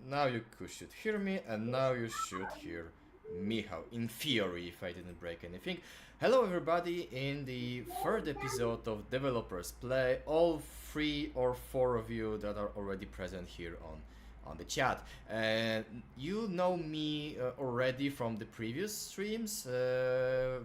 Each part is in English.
Now you should hear me, and now you should hear Michał, in theory, if I didn't break anything. Hello, everybody, in the third episode of Developers Play, all three or four of you that are already present here on the chat. And you know me already from the previous streams,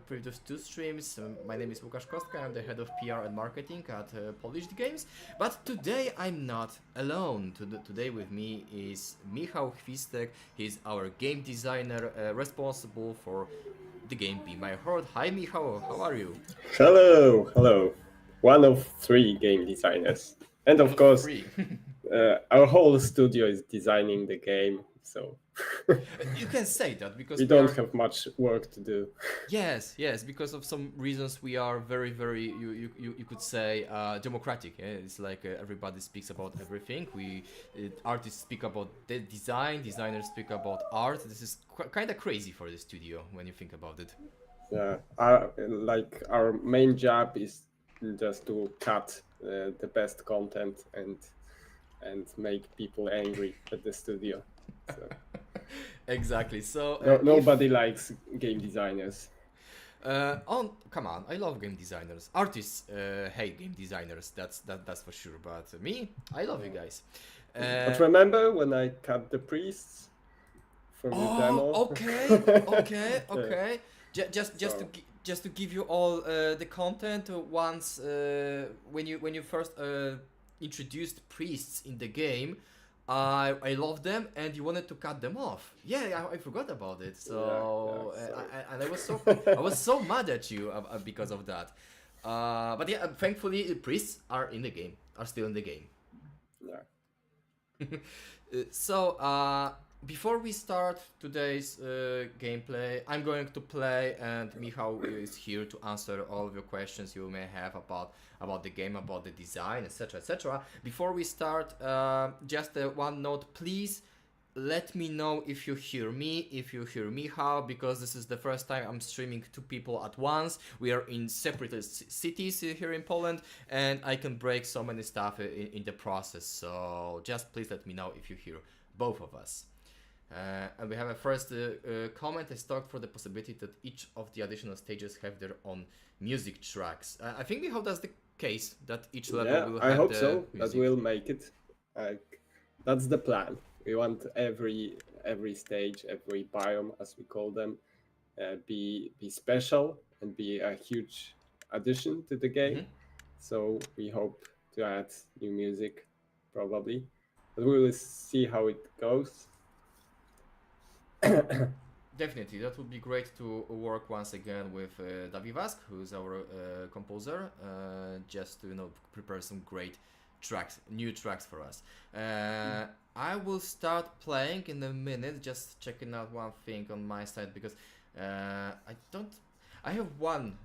previous two streams. My name is Łukasz Kostka, I'm the head of PR and marketing at Polished Games. But today I'm not alone. Today with me is Michał Chwistek. He's our game designer responsible for the game Be My Horde. Hi Michał, how are you? Hello. One of three game designers. And of course, Free. our whole studio is designing the game, so You can say that because we we don't are... have much work to do. Yes, because of some reasons we are very you could say democratic. It's like everybody speaks about everything. Artists speak about the design, designers speak about art. This is kind of crazy for the studio when you think about it. Yeah, our main job is just to cut the best content and make people angry at the studio. So Exactly. So nobody likes game designers. come on, I love game designers. Artists hate game designers. That's for sure. But me, I love you guys. But remember when I cut the priests from the demo? Okay. Just to give you all the content once when you first introduced priests in the game, I loved them and you wanted to cut them off. Yeah, I forgot about it. So, and I was so mad at you because of that. But yeah, thankfully priests are in the game, are still in the game. Yeah. So, before we start today's gameplay, I'm going to play, and Michał is here to answer all of your questions you may have about the game, about the design, etc., etc. Before we start, just one note, please let me know if you hear me, if you hear Michał, because this is the first time I'm streaming two people at once. We are in separate cities here in Poland, and I can break so many stuff in the process. So just please let me know if you hear both of us. And we have a first comment. I talked for the possibility that each of the additional stages have their own music tracks. I think we hope that's the case, that each level will have I hope the so. music. That will make it. That's the plan. We want every stage, every biome, as we call them, be special and be a huge addition to the game. Mhm. So we hope to add new music, probably, but we will see how it goes. Definitely, that would be great to work once again with David Vask, who's our composer, just to prepare some great tracks, new tracks for us. I will start playing in a minute, just checking out one thing on my side because I have one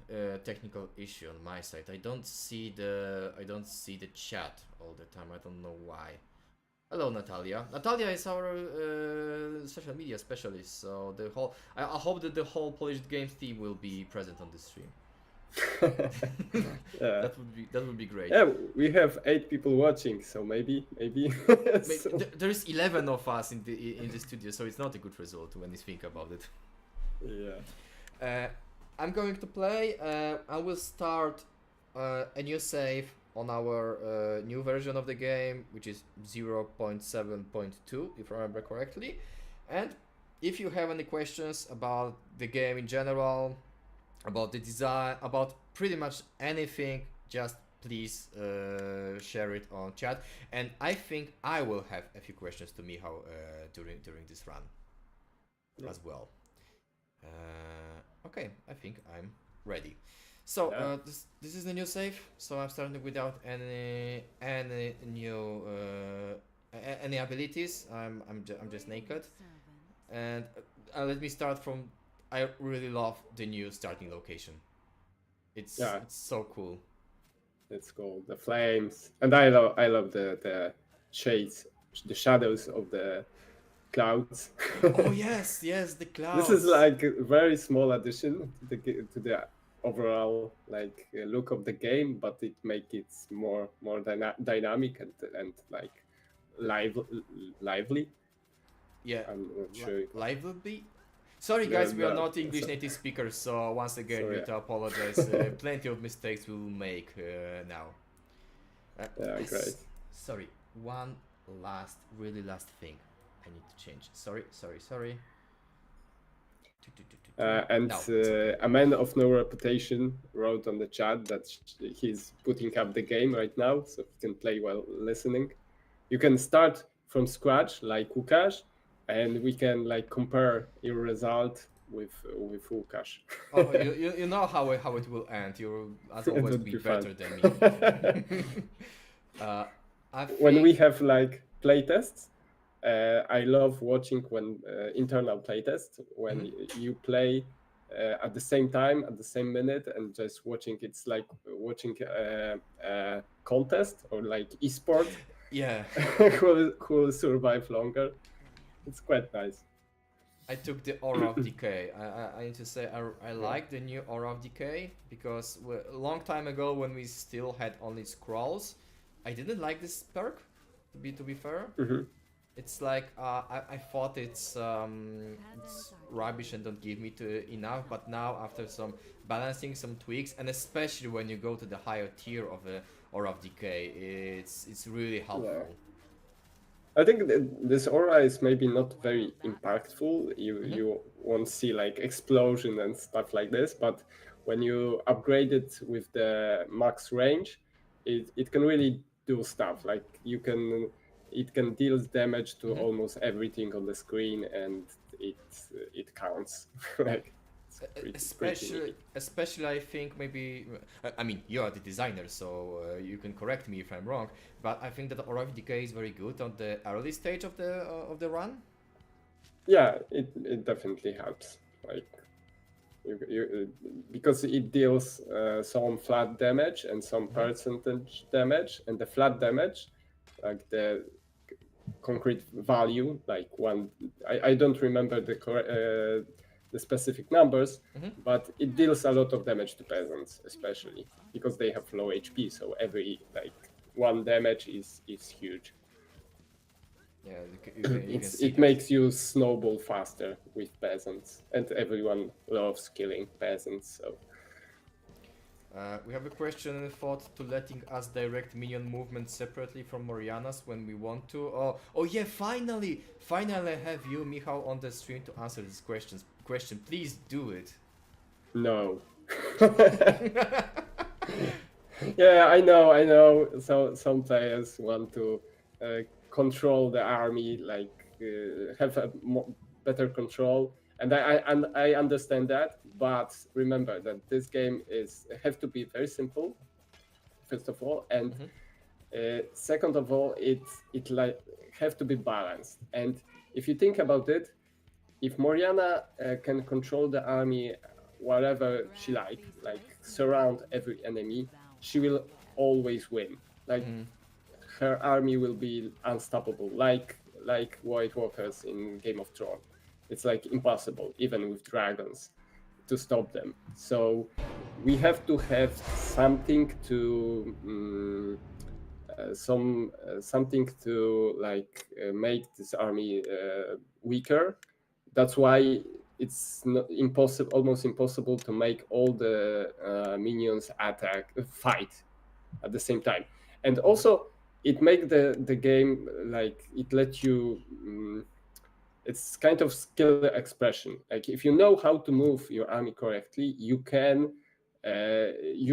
technical issue on my side. I don't see the chat all the time. I don't know why. Hello, Natalia. Natalia is our social media specialist, so I hope that the whole Polish Games team will be present on this stream. Yeah. That would be great. Yeah, we have 8 people watching, so maybe. So... There's 11 of us in the studio, so it's not a good result when you think about it. Yeah. I'm going to play. I will start a new save on our new version of the game, which is 0.7.2, if I remember correctly. And if you have any questions about the game in general, about the design, about pretty much anything, just please share it on chat. And I think I will have a few questions to Michał during this run as well. Okay, I think I'm ready. So this is the new save. So I'm starting without any new any abilities. I'm just naked, and let me start from. I really love the new starting location. It's so cool. It's cool. The flames, and I love the shades, the shadows of the clouds. Oh yes, the clouds. This is like a very small addition to the overall look of the game, but it makes it more dynamic and like lively. Yeah, I'm not sure. live will be. Sorry Yeah, guys, we are no, not English so- native speakers, so once again we Sorry. have to apologize. Plenty of mistakes we'll make now. Yeah, great. Sorry, one really last thing I need to change. Sorry. And No, it's okay. a man of no reputation wrote on the chat that he's putting up the game right now, so he can play while listening. You can start from scratch like Łukasz, and we can like compare your result with Łukasz. Oh, you know how it will end. You'll as It always would be be better fun. than me. I When we think. have like playtests, I love watching when internal playtests when you play at the same time at the same minute and just watching. It's like watching a contest or like esport. Yeah, Who will survive longer. It's quite nice. I took the Aura of Decay. I need to say I like the new Aura of Decay because a long time ago when we still had only scrolls, I didn't like this perk. To be fair, it's like I thought it's rubbish and don't give me enough. But now after some balancing, some tweaks, and especially when you go to the higher tier of the Aura of Decay, it's really helpful. I think this aura is maybe not very impactful. You won't see like explosion and stuff like this, but when you upgrade it with the max range, it can really do stuff. Like it can deal damage to almost everything on the screen, and it counts. Like it's pretty Especially I think maybe I mean you are the designer, so you can correct me if I'm wrong, but I think that Aura of Decay is very good on the early stage of the run. Yeah, it definitely helps. Like because it deals some flat damage and some percentage damage, and the flat damage, like the concrete value, like one, I don't remember the specific numbers, but it deals a lot of damage to peasants, especially because they have low HP. So every like one damage is huge. Yeah, you can see It that. makes you snowball faster with peasants, and everyone loves killing peasants. So We have a question and a thought to letting us direct minion movement separately from Moriana's when we want to. Oh yeah! Finally I have you, Michał, on the stream to answer this question. Please do it. no. Yeah, I know. So some players want to control the army, like have a better control, and I understand that. But remember that this game have to be very simple, first of all, and second of all, it like have to be balanced. And if you think about it, if Moriana can control the army whatever she like surround every enemy, she will always win. Like her army will be unstoppable, like White Walkers in Game of Thrones. It's like impossible, even with dragons, to stop them. So we have to have something to something to like make this army weaker. That's why it's not impossible, almost impossible to make all the minions fight at the same time. And also it make the game like it let you it's kind of skill expression. Like if you know how to move your army correctly, you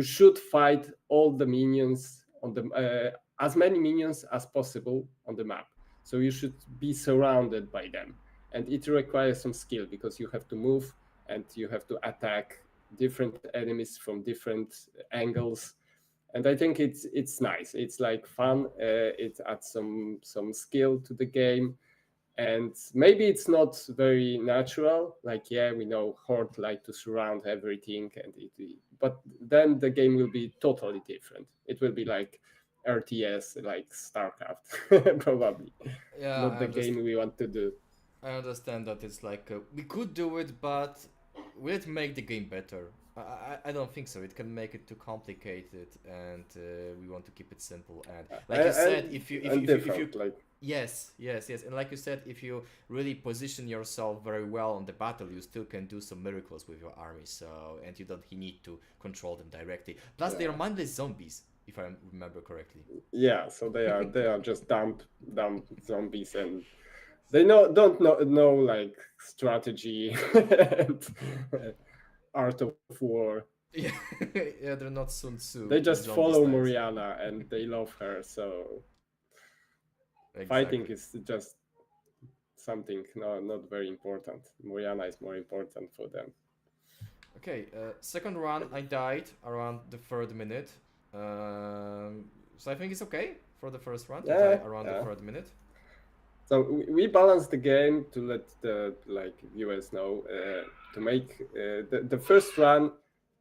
should fight all the minions on the as many minions as possible on the map. So you should be surrounded by them, and it requires some skill because you have to move and you have to attack different enemies from different angles. And I think it's nice. It's like fun. It adds some skill to the game, and maybe it's not very natural. Like yeah, we know Horde like to surround everything, but then the game will be totally different. It will be like RTS, like StarCraft, probably Yeah, not the game we want to do. I understand that it's like we could do it, but will it make the game better? I don't think so. It can make it too complicated, and we want to keep it simple. And like you said, if you different, like Yes, yes, yes. And like you said, if you really position yourself very well on the battle, you still can do some miracles with your army. So, and you don't need to control them directly. Plus, they are Yeah. mindless zombies, if I remember correctly. Yeah, so they are just dumb zombies, and they don't know like strategy and art of war. Yeah, yeah, they're not Sun They Tzu just zombie follow styles. Moriana and they love her, so fighting Exactly. is just something not very important. Moriana is more important for them. Okay, second run, I died around the third minute. So I think it's okay for the first run to die Yeah, around the yeah. third minute. So we balance the game to let the like viewers know to make the first run.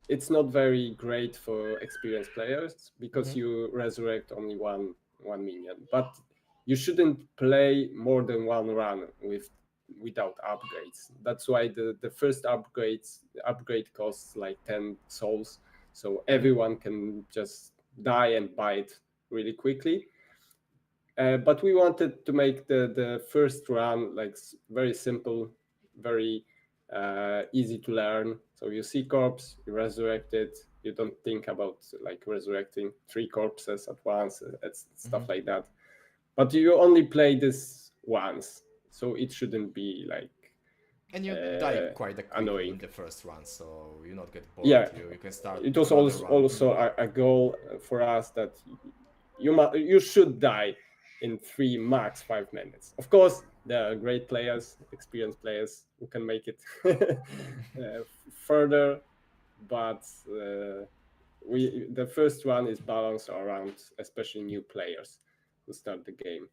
It's not very great for experienced players because Mm-hmm. you resurrect only one minion, but you shouldn't play more than one run without upgrades. That's why the first upgrade costs like 10 souls, so Mm-hmm. everyone can just die and buy it really quickly. But we wanted to make the first run like very simple, very easy to learn. So you see corpse, you resurrect it. You don't think about like resurrecting three corpses at once, it's Mm-hmm. stuff like that. But you only play this once, so it shouldn't be like And you die quite quickly annoying. in the first run, so you not get bored. Yeah, You can start it was another also run. also a goal for us that you should die in 3 max 5 minutes. Of course, there are great players, experienced players who can make it further, but the first one is balanced around especially new players who start the game.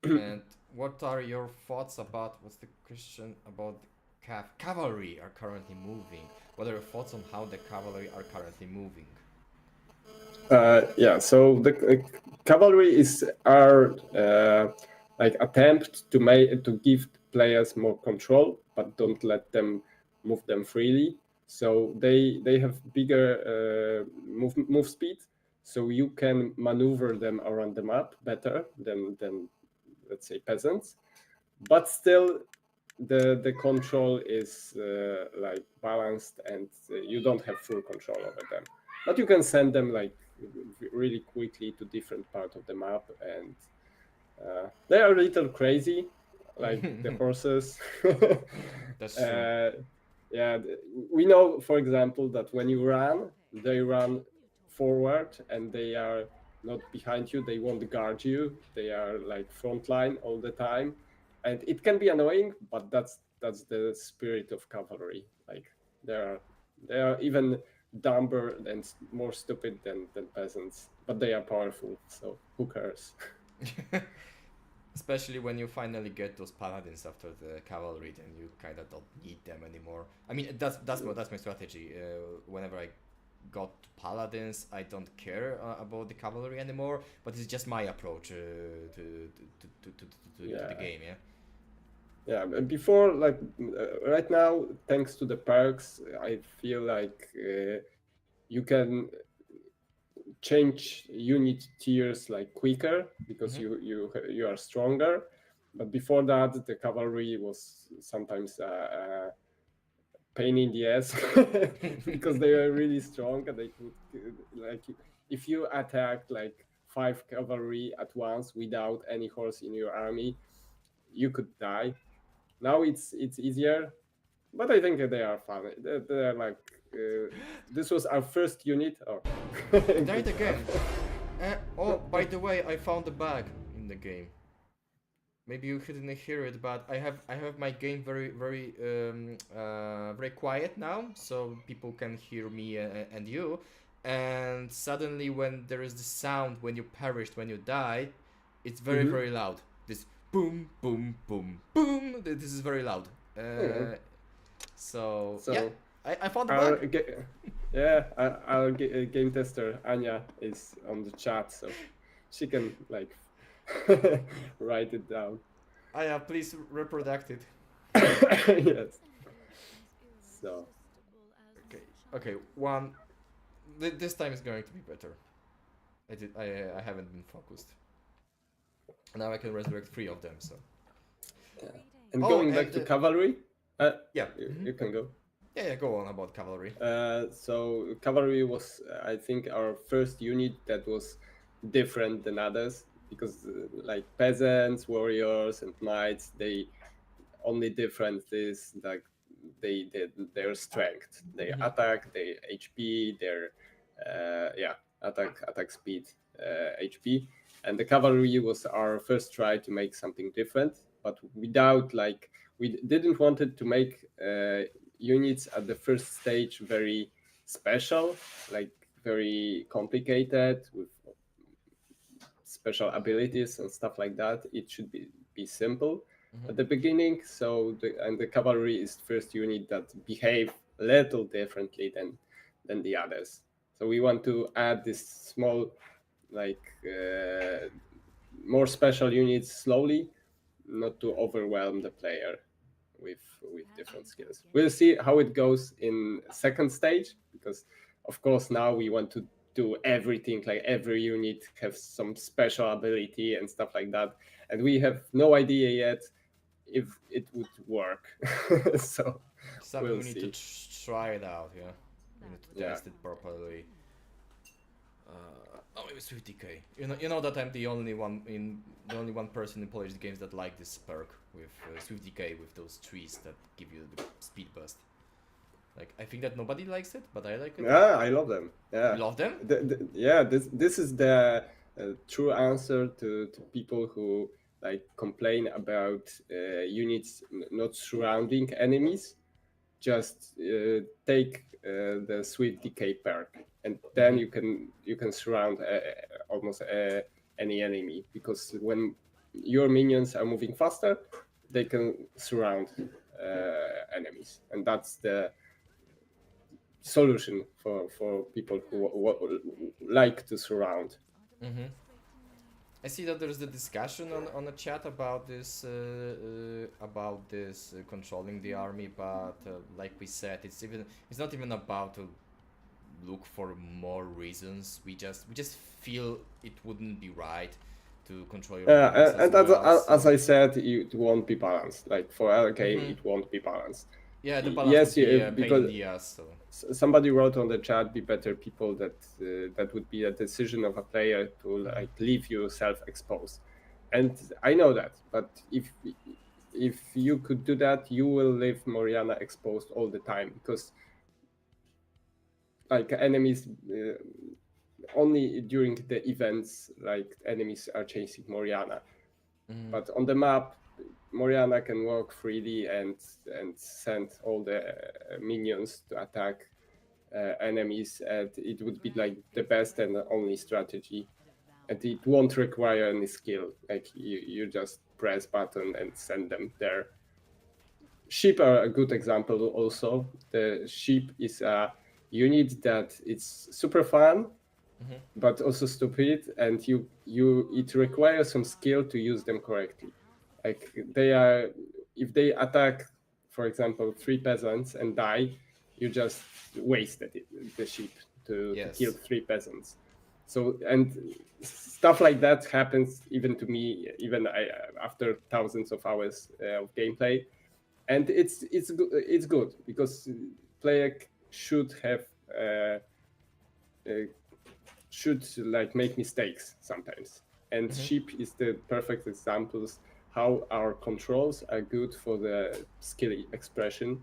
And what are your thoughts about what's the question about the cavalry are currently moving? What are your thoughts on how the cavalry are currently moving? Yeah, so the cavalry is our like attempt to give players more control, but don't let them move them freely. So they have bigger move speed, so you can maneuver them around the map better than let's say peasants. But still, the control is like balanced, and you don't have full control over them. But you can send them like really quickly to different part of the map, and they are a little crazy, like the horses. That's true. uh, yeah, we know, for example, that when you run, they run forward, and they are not behind you. They won't guard you. They are like frontline all the time, and it can be annoying. But that's the spirit of cavalry. Like they are they are even dumber and more stupid than peasants, but they are powerful. So who cares? Especially when you finally get those paladins after the cavalry, then you kind of don't need them anymore. I mean, that's my strategy. Whenever I got to paladins, I don't care about the cavalry anymore. But it's just my approach to the Yeah. game. Yeah. Yeah, and before, like right now, thanks to the perks, I feel like you can change unit tiers like quicker because Mm-hmm. you are stronger. But before that, the cavalry was sometimes a pain in the ass because they were really strong, and they could like if you attacked like 5 cavalry at once without any horse in your army, you could die. Now it's easier, but I think they are fun. They're like this was our first unit. Oh, I died good again. stuff. Oh, by the way, I found a bug in the game. Maybe you couldn't hear it, but I have my game very quiet now, so people can hear me and you. And suddenly, when there is the sound when you perished, when you die, it's very Hmm. very loud. This boom boom boom boom. This is very loud. Yeah. So yeah, So I found a bug. our yeah, our game tester Anya is on the chat, so she can like write it down. Please reproduct it. Yes. So Okay, okay. One. This time is going to be better. I haven't been focused. Now I can resurrect 3 of them. So And Oh, going back and, to cavalry, yeah, you can go. yeah, go on about cavalry. So cavalry was, I think, our first unit that was different than others because, like peasants, warriors, and knights, they only difference is like their strength, their attack, their HP, their attack speed, HP, and the cavalry was our first try to make something different, but without like we didn't wanted to make units at the first stage very special, like very complicated with special abilities and stuff like that. It should be simple at the beginning. So the cavalry is the first unit that behave a little differently than the others. So we want to add this small, like more special units slowly, not to overwhelm the player with different skills. We'll see how it goes in second stage because of course now we want to do everything, like every unit has some special ability and stuff like that, and we have no idea yet if it would work. So Something we'll we need to see. try it out. Yeah, we need to Yeah. test it properly. Oh, it was 50k. You know that I'm the only one person in Polish games that like this perk with Swift Decay with those trees that give you the speed burst. Like I think that nobody likes it, but I like it. Yeah, I love them. Yeah, You love them? yeah. This is the true answer to people who like complain about units not surrounding enemies. Just take the sweet decay perk, and then you can surround almost any enemy, because when your minions are moving faster, they can surround enemies, and that's the solution for people who like to surround. I see that there's the discussion on the chat about this controlling the army, but like we said, it's not even about to look for more reasons. We just feel it wouldn't be right to control your minions And as I said, it won't be balanced. Like for our game, it won't be balanced. Yeah, the balance Yes, would be a pain in because the ass. So somebody wrote on the chat, be better people, that that would be a decision of a player to like leave you self-exposed, and I know that, but if you could do that, you will leave Moriana exposed all the time, because like enemies only during the events, like enemies are chasing Moriana, but on the map Moriana can walk freely and send all the minions to attack enemies, and it would be like the best and the only strategy, and it won't require any skill. Like you just press button and send them there. Sheep are a good example also. The sheep is a unit that it's super fun, but also stupid, and it requires some skill to use them correctly. Like they are, if they attack, for example, 3 peasants and die, you just wasted the sheep to kill 3 peasants. So, and stuff like that happens even to me, even after thousands of hours of gameplay, and it's good because player should have should like make mistakes sometimes, and sheep is the perfect examples how our controls are good for the skill expression,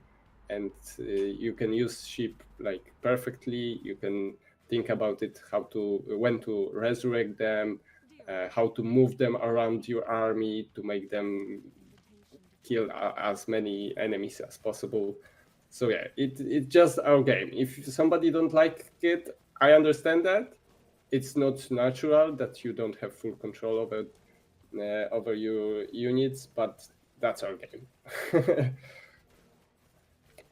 and you can use sheep like perfectly. You can think about it, when to resurrect them, how to move them around your army to make them kill as many enemies as possible. So yeah, it's just our game. If somebody don't like it, I understand that. It's not natural that you don't have full control over your units, but that's our game.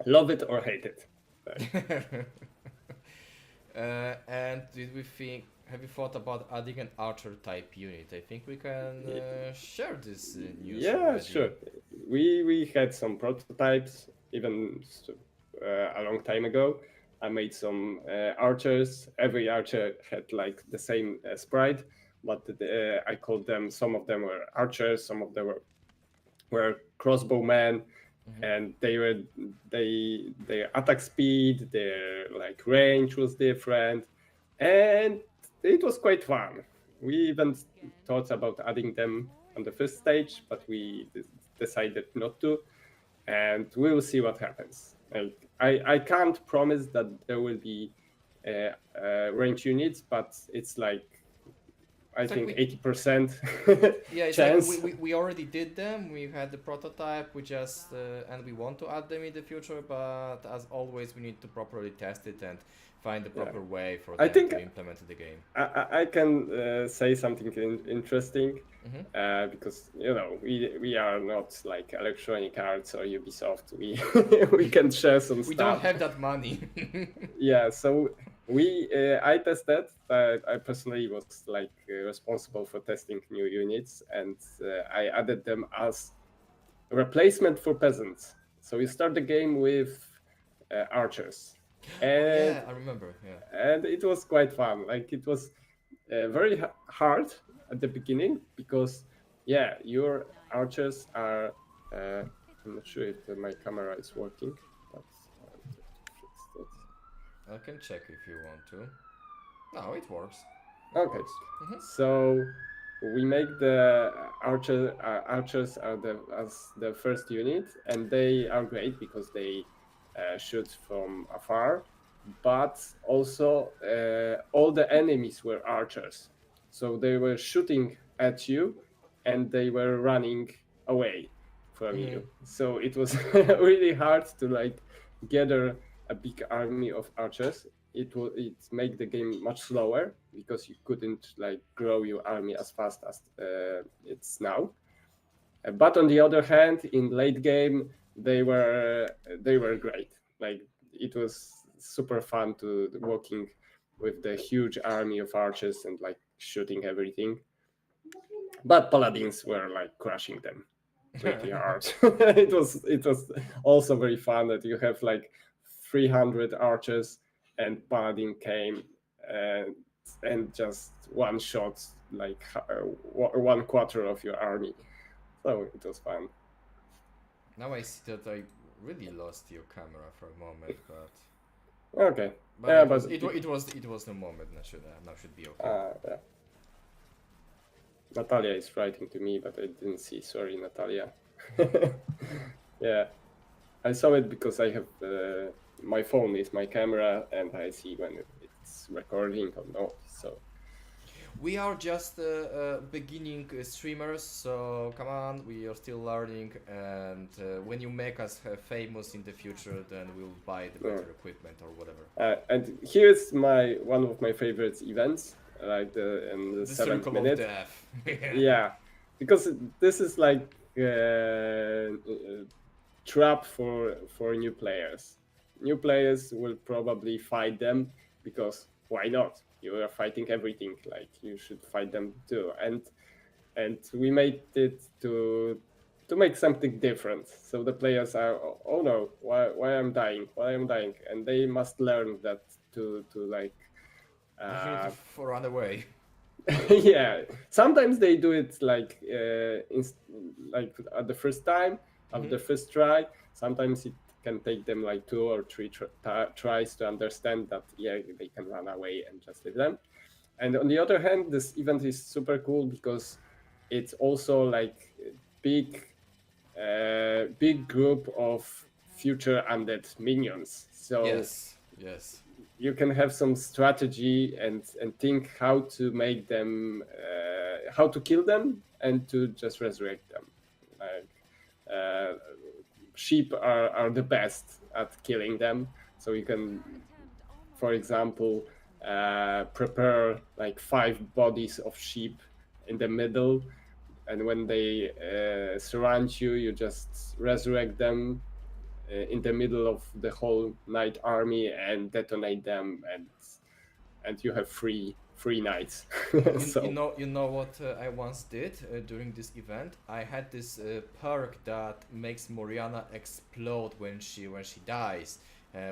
Love it or hate it. And did we think? Have you thought about adding an archer type unit? I think we can share this news. Yeah, already. sure. We had some prototypes even a long time ago. I made some archers. Every archer had like the same sprite. but I called them. Some of them were archers, some of them were crossbowmen, and their attack speed, their like range was different, and it was quite fun. We even thought about adding them on the first stage, but we decided not to, and we will see what happens. Like I can't promise that there will be range units, but it's like I It's like think we- 80% Yeah, it's chance. like we already did them. We had the prototype. We just and we want to add them in the future. But as always, we need to properly test it and find the proper way for I them think to implement the game. I can say something interesting Hmm. because we are not like Electronic Arts or Ubisoft. We we can share some We stuff. don't have that money. Yeah, so I tested. I personally was like responsible for testing new units, and I added them as a replacement for peasants. So you start the game with archers, Oh and yeah, I remember. Yeah. it was quite fun. Like it was very hard at the beginning because yeah, your archers are. I'm not sure if my camera is working, but I have to fix it. I can check if you want to. No, it works. It Okay, works. Hmm. so we make the archers are as the first unit, and they are great because they shoot from afar. But also, all the enemies were archers, so they were shooting at you, and they were running away from Hmm. you. So it was really hard to like gather a big army of archers. It make the game much slower because you couldn't like grow your army as fast as it's now. But on the other hand, in late game, they were great. Like it was super fun to walking with the huge army of archers and like shooting everything. But paladins were like crushing them pretty hard. It was also very fun that you have like 300 archers and paladin came and just one shot like 1/4 of your army. So it was fun. Now I see that I really lost your camera for a moment, but Okay. but Yeah, it was but it was the moment. Now should be okay. yeah. Natalia is writing to me, but I didn't see. Sorry, Natalia. Yeah, I saw it because I have my phone is my camera, and I see when it's recording or not. So We are just beginning streamers, so come on, we are still learning. And when you make us famous in the future, then we'll buy the better equipment or whatever. and here's one of my favorite events, like the The 7th circle minute. of death. Yeah, because this is like trap for new players. New players will probably fight them because why not? You are fighting everything, like you should fight them too. And we made it to make something different. So the players are, oh no, why I'm dying? Why I'm dying? And they must learn that to like You need to run away. yeah, sometimes they do it like like at the first time of the first try. Sometimes it can take them like 2 or 3 tries to understand that yeah, they can run away and just leave them. And on the other hand, this event is super cool because it's also like big big group of future undead minions. So Yes, yes. you can have some strategy and think how to make them how to kill them and to just resurrect them. Like sheep are the best at killing them, so you can, for example, prepare like 5 bodies of sheep in the middle, and when they surround you, you just resurrect them in the middle of the whole knight army and detonate them, and you have free knights. So You know what I once did during this event? I had this perk that makes Moriana explode when she dies,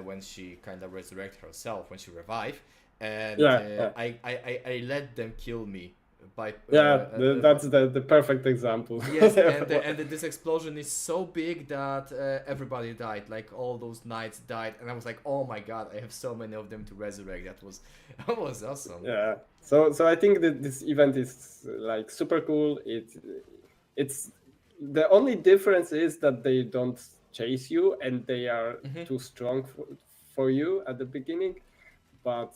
when she kind of resurrect herself, when she revive, and yeah, I let them kill me by That's the perfect example. yes, and this explosion is so big that everybody died. Like all those knights died, and I was like, oh my god, I have so many of them to resurrect. That was that was awesome. Yeah. So I think that this event is like super cool. It's the only difference is that they don't chase you and they are too strong for you at the beginning, but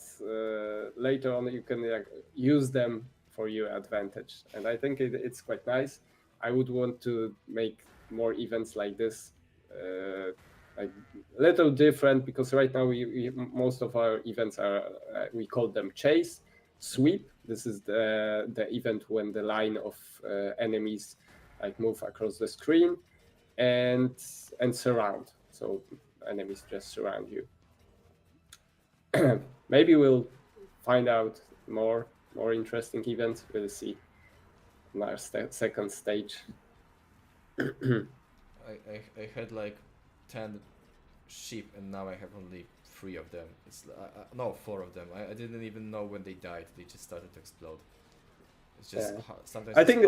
later on you can use them for your advantage. And I think it's quite nice. I would want to make more events like this, like little different, because right now we most of our events are we call them chase, sweep. This is the event when the line of enemies like move across the screen, and surround. So enemies just surround you. Maybe we'll find out more interesting events. We'll see in our second stage. I had like 10 sheep, and now I have only 3 of them. It's no, 4 of them. I didn't even know when they died. They just started to explode. It's just sometimes. I think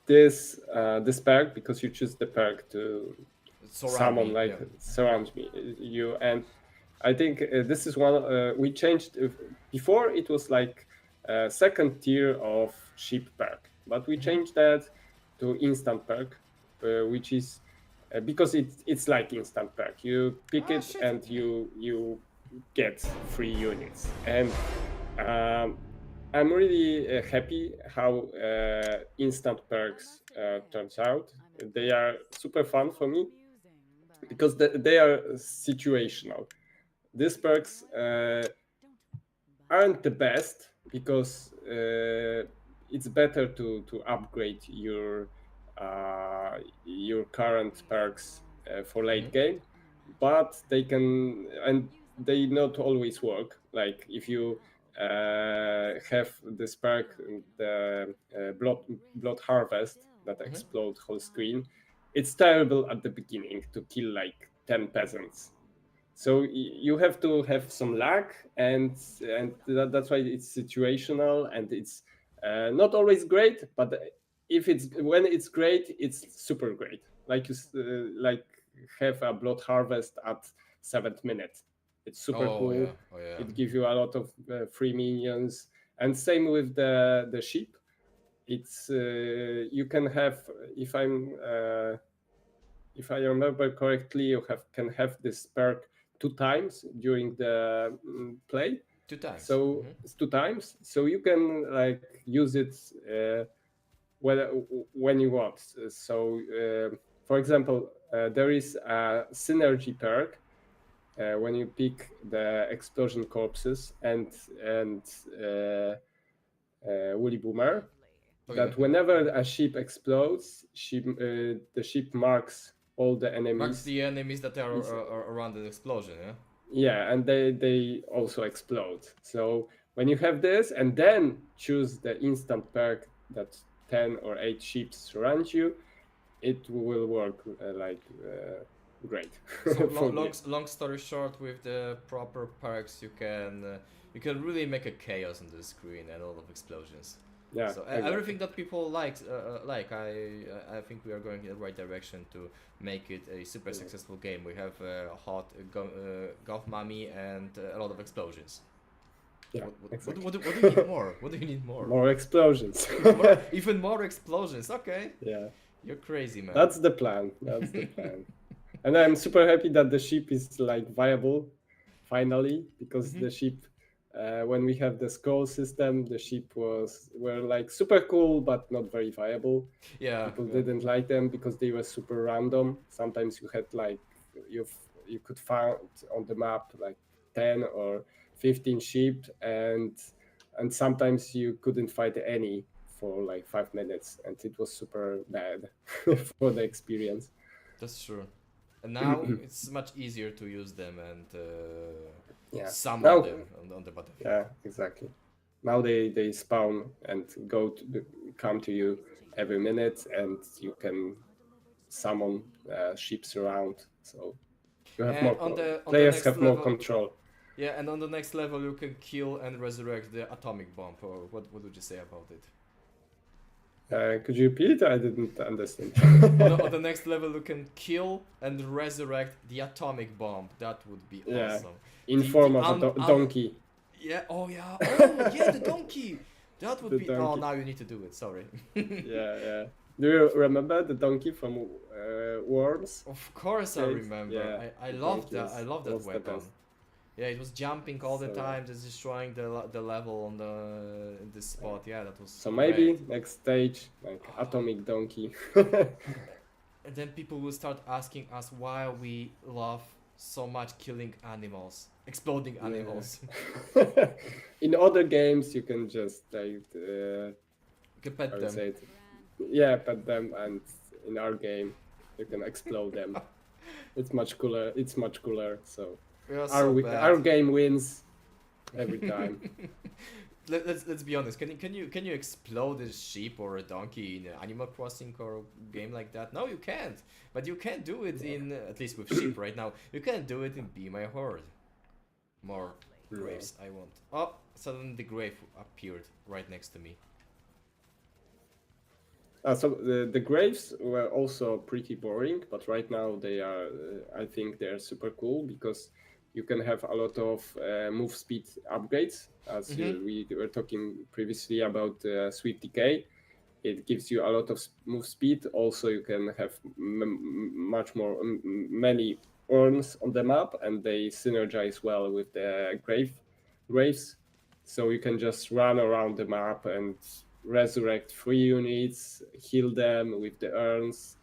this perk, because you choose the perk to summon surround you, and I think this is one we changed. Before it was like second tier of sheep perk, but we changed that to instant perk, which is because it's like instant perk. You pick it shit. and you get 3 units, and I'm really happy how instant perks turns out. They are super fun for me because they are situational. These perks aren't the best because it's better to upgrade your current perks for late game, but they can, and they not always work. Like if you have this perk, the blood harvest that explode whole screen, it's terrible at the beginning to kill like 10 peasants. So you have to have some luck, and that's why it's situational, and it's not always great. But when it's great, it's super great. Like like have a blood harvest at 7th minute. It's super cool. Yeah. Oh, yeah. It gives you a lot of free minions, and same with the sheep. It's you can have, if I remember correctly, you can have this perk 2 times during the play. 2 times. So it's 2 times. So you can like use it when you want. So for example, there is a synergy perk when you pick the explosion corpses and woolly boomer. That whenever a ship explodes, the ship marks all the enemies. Marks the enemies that are around the explosion, yeah? Yeah, and they also explode. So when you have this, and then choose the instant perk that 10 or 8 ships surround you, it will work great. So long story short, with the proper perks, you can really make a chaos on the screen and a lot of explosions. Yeah. So everything that people like, I think we are going in the right direction to make it a super successful game. We have hot golf mummy and a lot of explosions. Yeah, what do you need more? What do you need more? More explosions. Even more explosions. Okay. Yeah. You're crazy, man. That's the plan. And I'm super happy that the ship is like viable, finally, because the ship. When we have the scroll system, the sheep were like super cool but not very viable. Yeah, people didn't like them because they were super random. Sometimes you had like you could find on the map like 10 or 15 sheep, and sometimes you couldn't find any for like 5 minutes, and it was super bad for the experience. That's true. And now it's much easier to use them and summon them on the battlefield. Yeah, exactly. Now they spawn and come to you every minute, and you can summon ships around. So you have more players have more control. Yeah, and on the next level you can kill and resurrect the atomic bomb. Or what would you say about it? Could you repeat? I didn't understand. On the next level you can kill and resurrect the atomic bomb. That would be Yeah. awesome. In The- form the of a donkey. Yeah. Oh yeah. Oh yeah. The donkey. That would The be. Oh, donkey. now you need to do it. Sorry. Yeah. Do you remember the donkey from Worms? Of course I Yes, remember. yeah, I the love donkey that. I love that was the weapon. best. Yeah, it was jumping all the So- time, just destroying the level on the spot. Yeah, that was. So maybe great. next stage, like atomic donkey. And then people will start asking us why we love so much killing animals, exploding Yeah. animals. In other games, you can just like You can pet I would them. say it. Yeah, pet them, and in our game, you can explode them. It's much cooler. It's much cooler. So We are our so wi- bad. our game wins every time. Let's be honest. Can you explode a sheep or a donkey in Animal Crossing or a game like that? No, you can't. But you can do it in at least with sheep right now. You can do it in Be My Horde. More graves I want. Oh, suddenly the grave appeared right next to me. So the graves were also pretty boring, but right now they are. I think they are super cool because you can have a lot of move speed upgrades. As we were talking previously about Sweet Decay, it gives you a lot of move speed. Also, you can have much more many urns on the map, and they synergize well with the graves. So you can just run around the map and resurrect 3 units, heal them with the urns,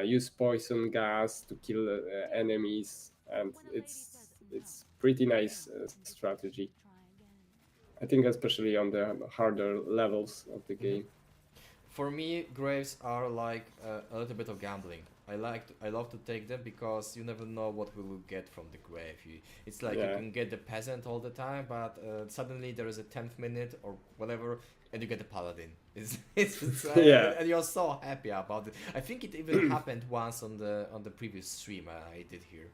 use poison gas to kill enemies, and it's pretty nice strategy. I think especially on the harder levels of the game. For me, graves are like a little bit of gambling. I love to take them because you never know what we will get from the grave. It's like you Yeah. can get the peasant all the time, but suddenly there is a 10th minute or whatever, and you get the paladin. Yeah. And you're so happy about it. I think it even happened once on the previous stream I did here.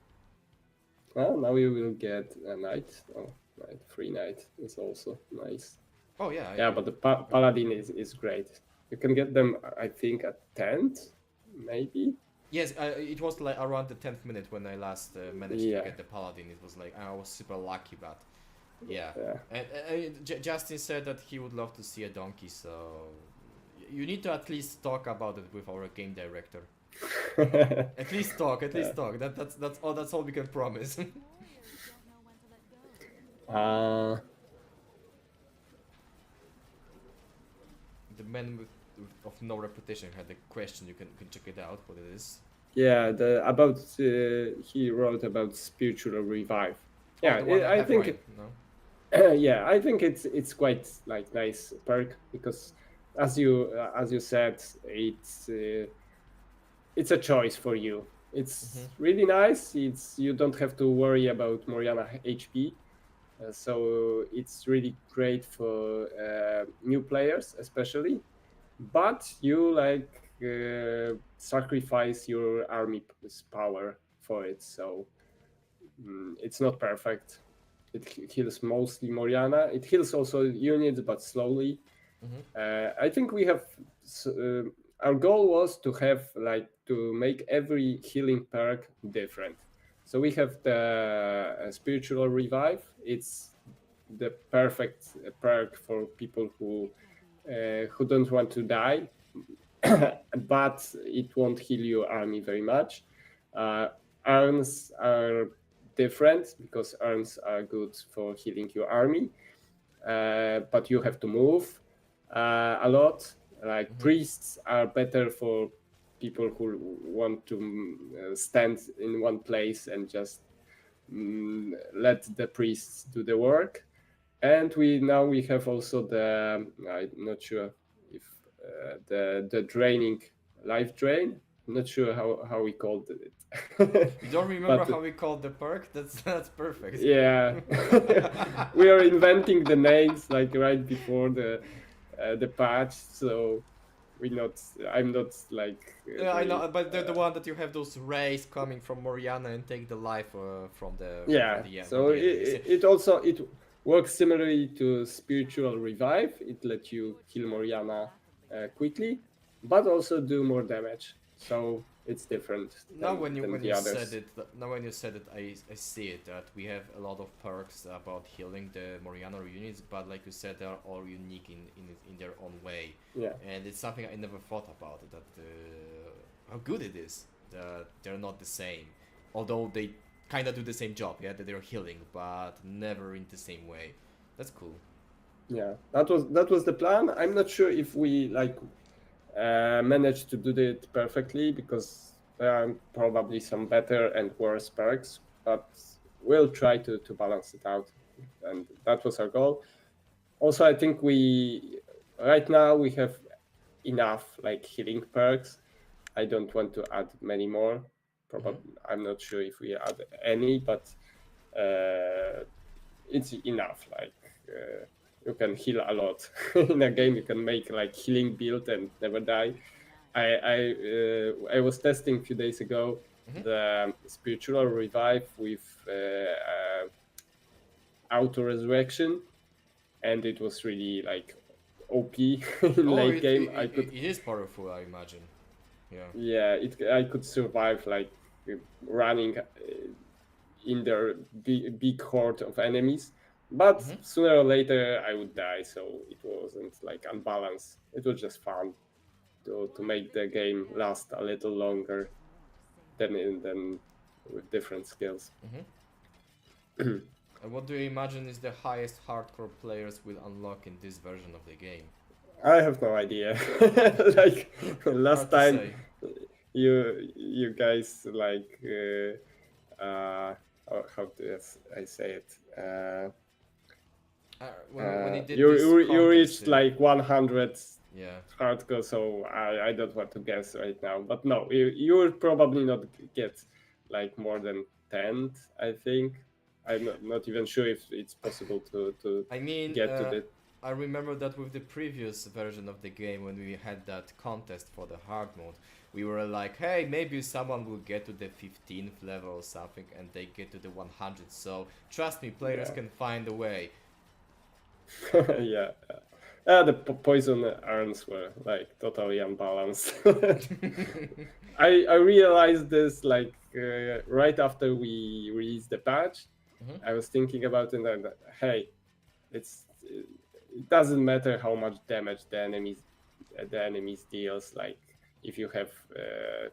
Well, now you will get a knight. Oh, knight, free knight is also nice. Oh yeah. Yeah, but the paladin is great. You can get them, I think, at 10th, maybe. Yes, it was like around the 10th minute when I last managed Yeah. to get the paladin. It was like I was super lucky, but yeah. Yeah. And Justin said that he would love to see a donkey, so you need to at least talk about it with our game director. At least talk. That's all we can promise. The man of no reputation had a question. You can check it out. What it is? Yeah, he wrote about spiritual revive. Yeah, Oh, the one I have think right, no? yeah, I think it's quite like nice perk because as you said, it's a choice for you. It's really nice. You don't have to worry about Moriana HP, so it's really great for new players, especially. But you sacrifice your army's power for it, so it's not perfect. It heals mostly Moriana. It heals also units, but slowly. I think we have our goal was to have to make every healing perk different. So we have the spiritual revive. It's the perfect perk for people who don't want to die, but it won't heal your army very much. Urns are different because urns are good for healing your army, but you have to move a lot. Priests are better for people who want to stand in one place and just let the priests do the work. And we have also the I'm not sure if the draining life drain. I'm not sure how we called it. You don't remember But, how we called the perk? That's perfect. Yeah, we are inventing the names right before the patch, so I'm not like. Yeah, I know, doing, but the one that you have those rays coming from Moriana and take the life from the Yeah. from So the enemies. it also it works similarly to spiritual revive. It lets you kill Moriana quickly, but also do more damage. So it's different Now than when the you said others. it, now when you said it, I see it that we have a lot of perks about healing the Moriana units, but like you said, they are all unique in their own way, Yeah. and it's something I never thought about that how good it is that they're not the same, although they kind of do the same job, yeah, that they're healing, but never in the same way. That's cool. Yeah. That was the plan. I'm not sure if we like managed to do it perfectly because there are probably some better and worse perks, but we'll try to balance it out, and that was our goal. Also, I think we right now we have enough like healing perks. I don't want to add many more. Probably, I'm not sure if we add any, but it's enough. Like you can heal a lot in a game. You can make like healing build and never die. I was testing a few days ago the spiritual revive with auto resurrection, and it was really like OP in Oh, late game. I could it is powerful, I imagine. Yeah. yeah, I could survive like running in their big horde of enemies, but sooner or later I would die. So it wasn't like unbalanced. It was just fun to make the game last a little longer than with different skills. And what do you imagine is the highest hardcore players will unlock in this version of the game? I have no idea. Like last Hard to time, say. you guys like how do I say it? When you did You this you contest, reached like 100 yeah. hardcore, so I don't want to guess right now. But no, you will probably not get like more than 10. I think. I'm not even sure if it's possible to I mean, get to the. I remember that with the previous version of the game when we had that contest for the hard mode, we were like, hey, maybe someone will get to the 15th level or something and they get to the 100. So trust me, players Yeah. can find a way. Yeah. The poison urns were like totally unbalanced. I realized this like right after we released the patch. I was thinking about it and hey, it doesn't matter how much damage the enemies deals. Like if you have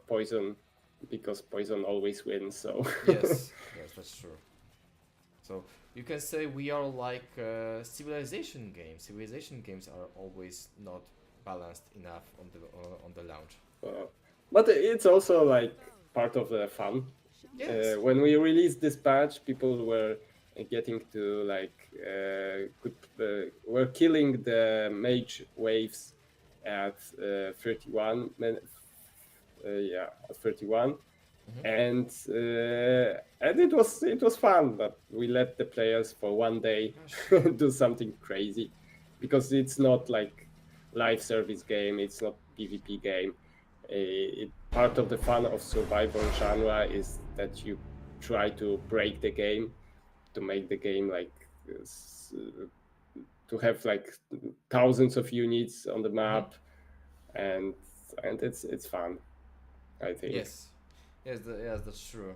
poison, because poison always wins. So Yes, yes, that's true. So you can say we are like civilization games. Civilization games are always not balanced enough on the launch. but it's also like part of the fun. Yes. When we released this patch, people were getting to like were killing the mage waves at 31 yeah, at 31, and it was fun that we let the players for one day do something crazy, because it's not like live service game, it's not PvP game. Part of the fun of survival genre is that you try to break the game, to make the game like to have like thousands of units on the map, and it's fun, I think. Yes, yes, that's true.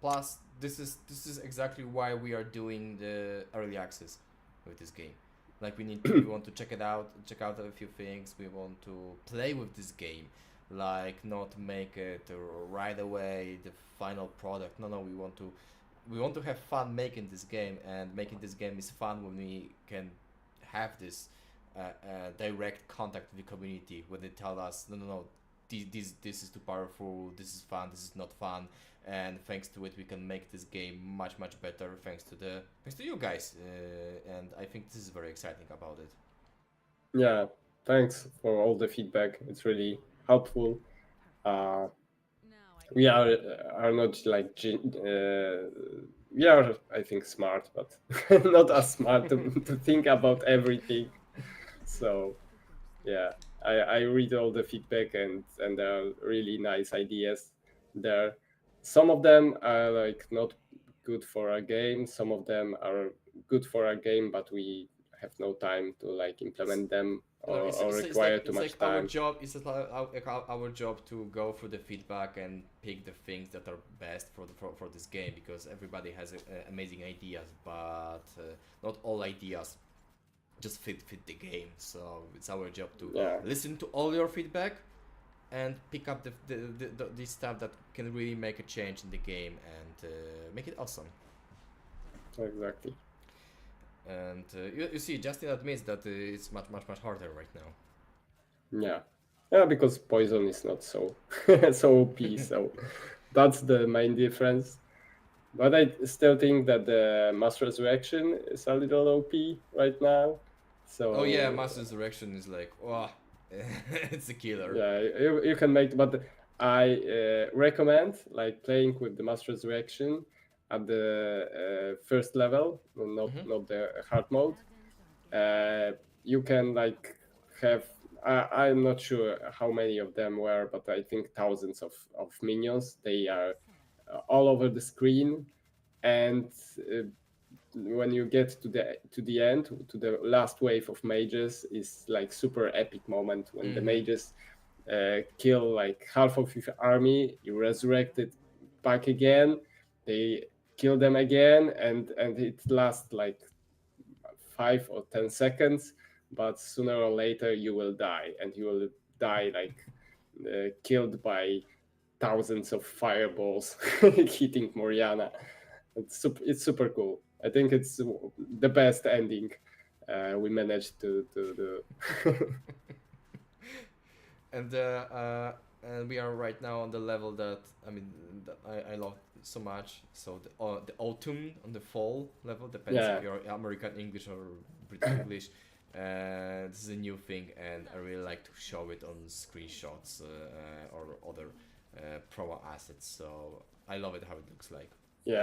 Plus, this is exactly why we are doing the early access with this game. Like we want to check out a few things. We want to play with this game, like not make it right away the final product. No, we want to have fun making this game, and making this game is fun when we can have this direct contact with the community when they tell us no, this is too powerful, this is fun, this is not fun, and thanks to it we can make this game much better thanks to you guys, and I think this is very exciting about it. Yeah, thanks for all the feedback. It's really helpful. We are not like we are, I think, smart, but not as smart to think about everything. So yeah, I read all the feedback, and there are really nice ideas there. Some of them are like not good for a game. Some of them are good for a game, but we have no time to like implement them, You know, or require too it's like much our time. job. It's like our job to go through the feedback and pick the things that are best for this game, because everybody has amazing ideas, but not all ideas just fit the game. So it's our job to Yeah, listen to all your feedback and pick up the stuff that can really make a change in the game and make it awesome. exactly. And you see, Justin admits that it's much harder right now. Yeah, yeah, because poison is not so so OP. So that's the main difference. But I still think that the mass resurrection is a little OP right now. Oh yeah, So Mass Resurrection is like, oh, it's a killer. yeah, you can make, but I recommend like playing with the mass resurrection at the first level, Mm-hmm. not the hard mode. You can like have, I'm not sure how many of them were, but I think thousands of minions. They are all over the screen, and when you get to the end, to the last wave of mages, is like super epic moment when the Mm-hmm. mages kill like half of your army. You resurrect it back again. They kill them again, and it lasts like 5 or 10 seconds, but sooner or later you will die, and you will die like killed by thousands of fireballs hitting Moriana. It's super cool. I think it's the best ending we managed to do. and and we are right now on the level that that I love so much. So the autumn on the fall level depends Yeah, if you're American English or British English. This is a new thing, and I really like to show it on screenshots or other promo assets. So I love it how it looks like.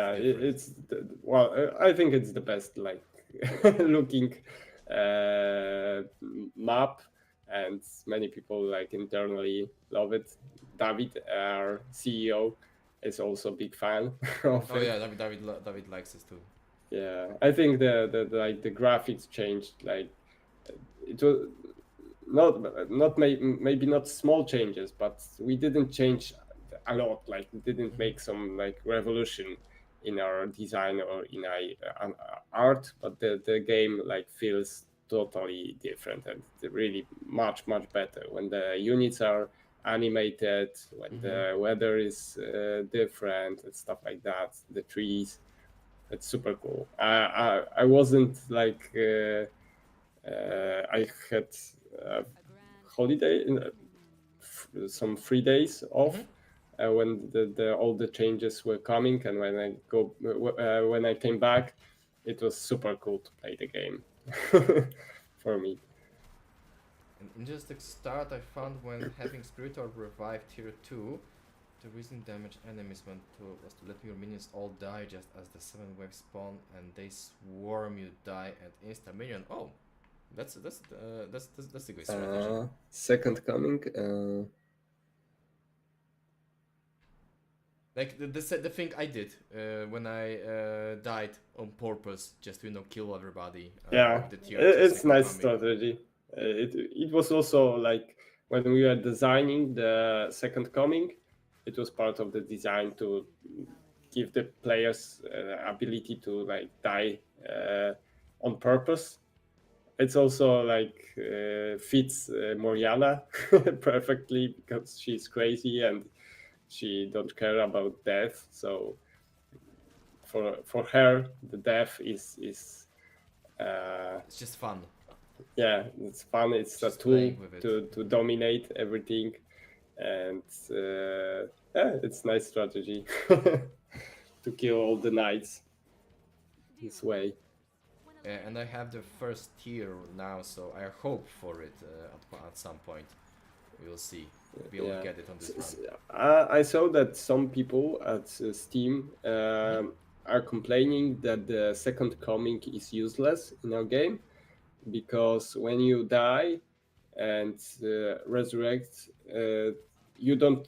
It's yeah, different. well, I think it's the best like looking map, and many people like internally love it. David, our CEO, is also a big fan of Oh it. yeah, David likes this too. Yeah, I think the like the graphics changed. Like it was maybe not small changes, but we didn't change a lot. Like we didn't Hmm. make some like revolution in our design or in our art, but the game like feels totally different, and really much better when the units are animated, when Hmm. the weather is different and stuff like that, the trees. It's super cool. I wasn't like I had uh, holiday in some 3 days off Hmm. when the all the changes were coming, and when I came back, it was super cool to play the game for me. An interesting start I found when having Spirit Orb revive tier 2. The reason damage enemies went to was to let your minions all die just as the 7 waves spawn and they swarm you die and insta minion. Oh, that's a good strategy. Second coming. Like the thing I did when I died on purpose just to kill everybody Yeah, with the tier 2 it's second nice coming. strategy. It was also like when we were designing the second coming, it was part of the design to give the players ability to like die on purpose. It's also like fits Moriana perfectly because she's crazy and she don't care about death. So for her, the death is It's just fun, yeah, it's fun. It's a just tool playing with it. to dominate everything, and yeah, it's nice strategy to kill all the knights this way. And I have the first tier now, so I hope for it at some point. We will see. Maybe I'll Yeah, get it on this run. I saw that some people at Steam Hmm. are complaining that the second coming is useless in our game because when you die, and resurrect, you don't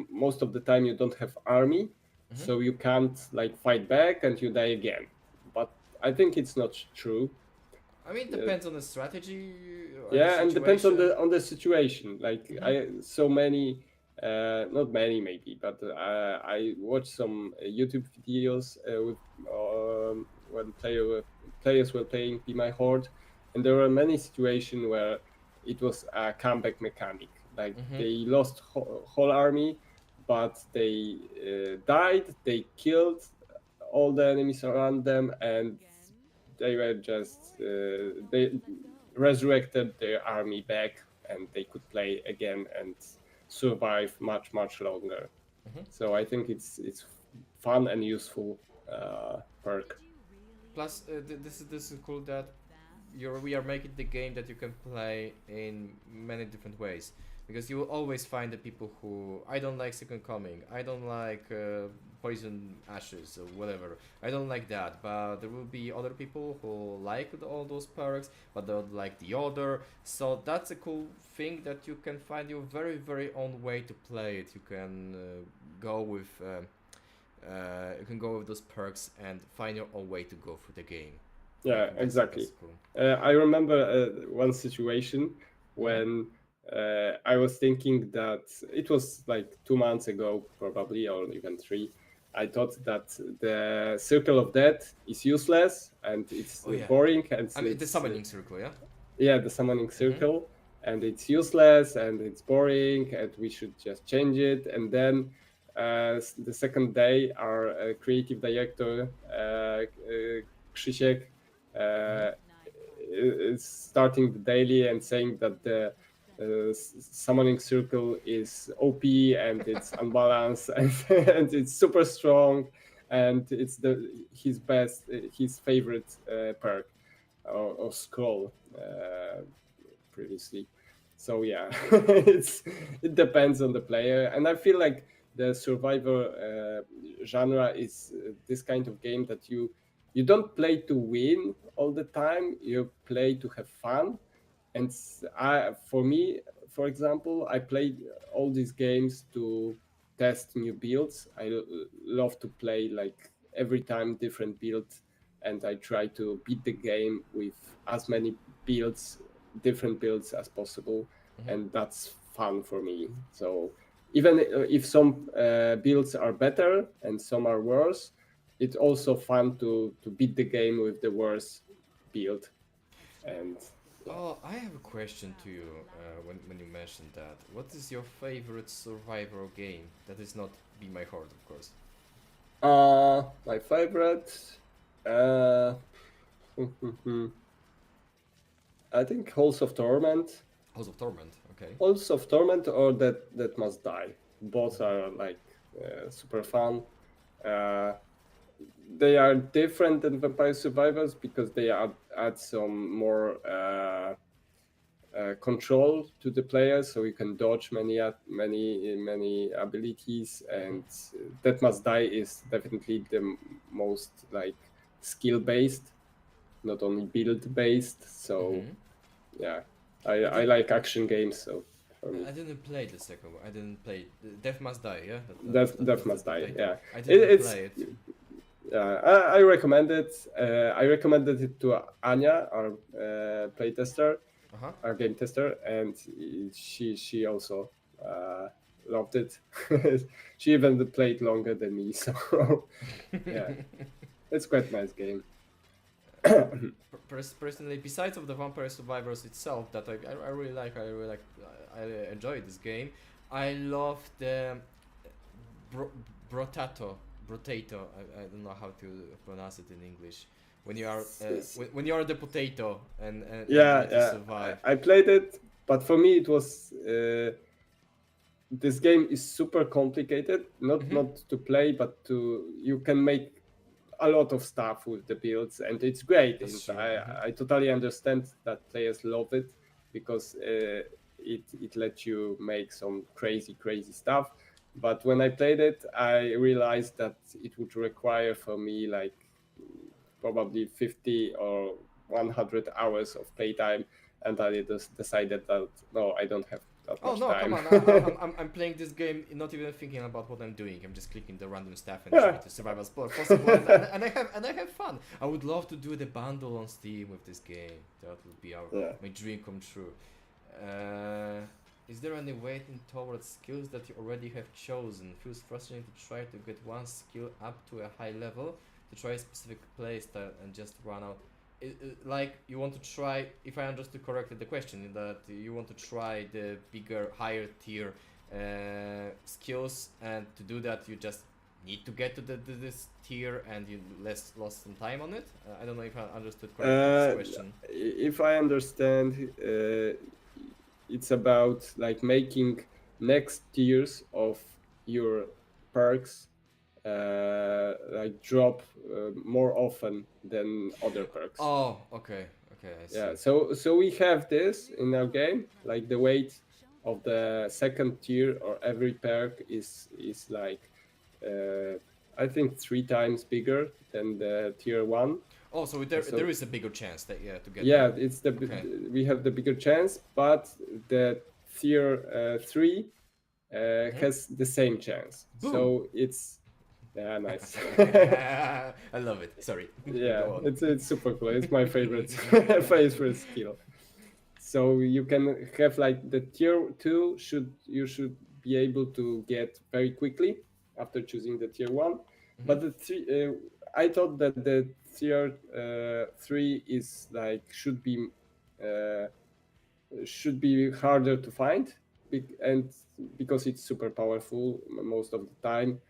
most of the time you don't have army, so you can't like fight back and you die again. But I think it's not true. I mean, it depends on the strategy or the Yeah, and depends situation. on the situation. Like I so many, not many maybe, but I watched some YouTube videos with when players were playing Be My Horde, and there were many situations where it was a comeback mechanic. Like they lost whole army, but they died. They killed all the enemies around them, and they were just they resurrected their army back, and they could play again and survive much longer. So I think it's fun and useful perk. Plus, this is cool that we are making the game that you can play in many different ways, because you will always find the people who I don't like Second Coming, I don't like Poison Ashes or whatever, I don't like that, but there will be other people who like all those perks but don't like the other. So that's a cool thing, that you can find your very own way to play it. You can go with those perks and find your own way to go through the game. Yeah, That's exactly. cool. I remember one situation when I was thinking that it was like 2 months ago, probably, or even three. I thought that the Circle of Death is useless and it's Oh yeah, boring, and I mean the it's summoning circle, yeah. yeah, the summoning circle, and it's useless and it's boring, and we should just change it. And then the second day, our creative director Krzysiek uh, is starting the daily and saying that the summoning circle is OP and it's unbalanced and it's super strong, and it's his best, his favorite perk or scroll previously. So yeah, it depends on the player, and I feel like the survivor genre is this kind of game that you don't play to win all the time. You play to have fun, and for me, for example, I played all these games to test new builds. Love to play like every time different builds, and I try to beat the game with as many builds, different builds as possible, and that's fun for me. So even if some builds are better and some are worse, it's also fun to beat the game with the worst build. And Oh, I have a question to you. When you mentioned that, what is your favorite survival game that is not Be My Horde, of course? my favorite, uh, I think Halls of Torment. House of Torment. Okay. Halls of Torment or that Must Die. Both are like super fun. Uh, they are different than Vampire Survivors because they add some more control to the player, so you can dodge many abilities. And That Must Die is definitely the most like skill based, not only build based. So yeah, I did. like action games. So for me, I didn't play the second one. I didn't play Death Must Die. Yeah, Death that's Must the Die. title. Yeah, I didn't it's play it. I recommend it. I recommended it to Anya, our playtester, Uh huh. our game tester, and she also loved it. She even played longer than me, so yeah, it's quite nice game. Personally, besides of the Vampire Survivors itself, that I really like, I enjoy this game. I love the bro, brotato, brotato. I don't know how to pronounce it in English. When you are when you are the potato and you Yeah, need to yeah, survive. I played it, but for me it was. This game is super complicated, not to play, but to you can make a lot of stuff with the builds, and it's great. And That's true. I totally understand that players love it because it lets you make some crazy stuff. But when I played it, I realized that it would require for me like probably 50 or 100 hours of playtime, and I just decided that no, I don't have that Oh much no, time. come on! I'm playing this game, not even thinking about what I'm doing. I'm just clicking the random stuff and trying to survive as possible, and I have fun. I would love to do the bundle on Steam with this game. That would be Yeah. my dream come true. Is there any waiting towards skills that you already have chosen? Feels frustrating to try to get one skill up to a high level, to try a specific playstyle and just run out. Like you want to try, if I understood correctly the question, that you want to try the bigger, higher tier skills, and to do that you just need to get to this tier and you lost some time on it. I don't know if I understood correctly this question. If I understand, it's about like making next tiers of your perks like drop more often than other perks. Oh, okay, I see. Yeah, so we have this in our game, like the weight of the second tier or every perk is like I think 3 times bigger than the tier 1. Oh, so there is a bigger chance that to get. Yeah, them. it's the Okay. we have the bigger chance, but the tier 3 has the same chance. Boom. So it's yeah, nice. I love it. Sorry. Yeah, Go on. it's super cool. It's my favorite favorite skill. So you can have like the tier 2 you should be able to get very quickly after choosing the tier 1. But the I thought that the tier 3 is like should be harder to find, and because it's super powerful most of the time,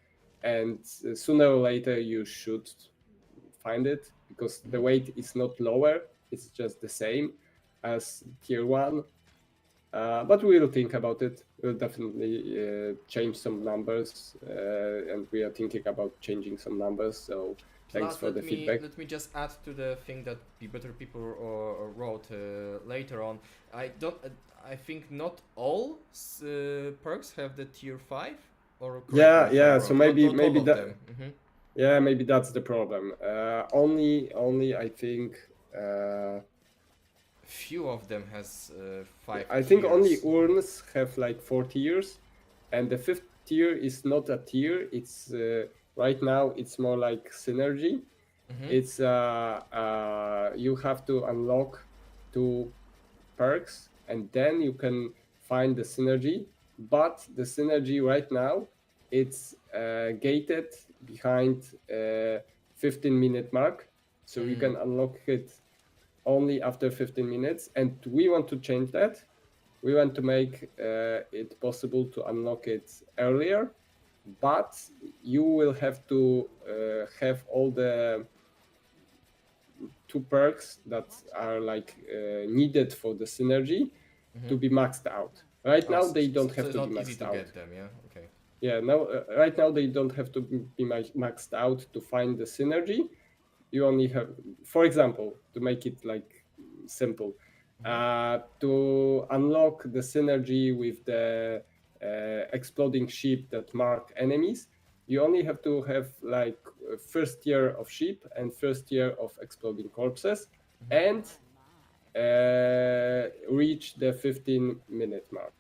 and sooner or later you should find it because the weight is not lower, it's just the same as tier 1. But we will think about it. We'll definitely change some numbers, and we are thinking about changing some numbers. So thanks for the feedback. Let me just add to the thing that Be Better People wrote later on. I think not all perks have the tier 5. Or Yeah. So maybe not all of that. them. Mhm. Yeah, maybe that's the problem. Only I think. Few of them has 5. I think only tiers. urns have like 4 tiers, and the 5th tier is not a tier. It's right now it's more like synergy. Mhm. It's you have to unlock 2 perks and then you can find the synergy. But the synergy right now it's gated behind 15-minute mark, so you can unlock it only after 15 minutes, and we want to change that. We want to make it possible to unlock it earlier, but you will have to have all the 2 perks that are like needed for the synergy to be maxed out. Right now they don't have to be maxed out. Get them, yeah. Okay. Yeah, now right now they don't have to be maxed out to find the synergy. You only have, for example, to make it like simple, to unlock the synergy with the exploding ship that mark enemies, you only have to have like first tier of ship and first tier of exploding corpses, and reach the 15-minute mark,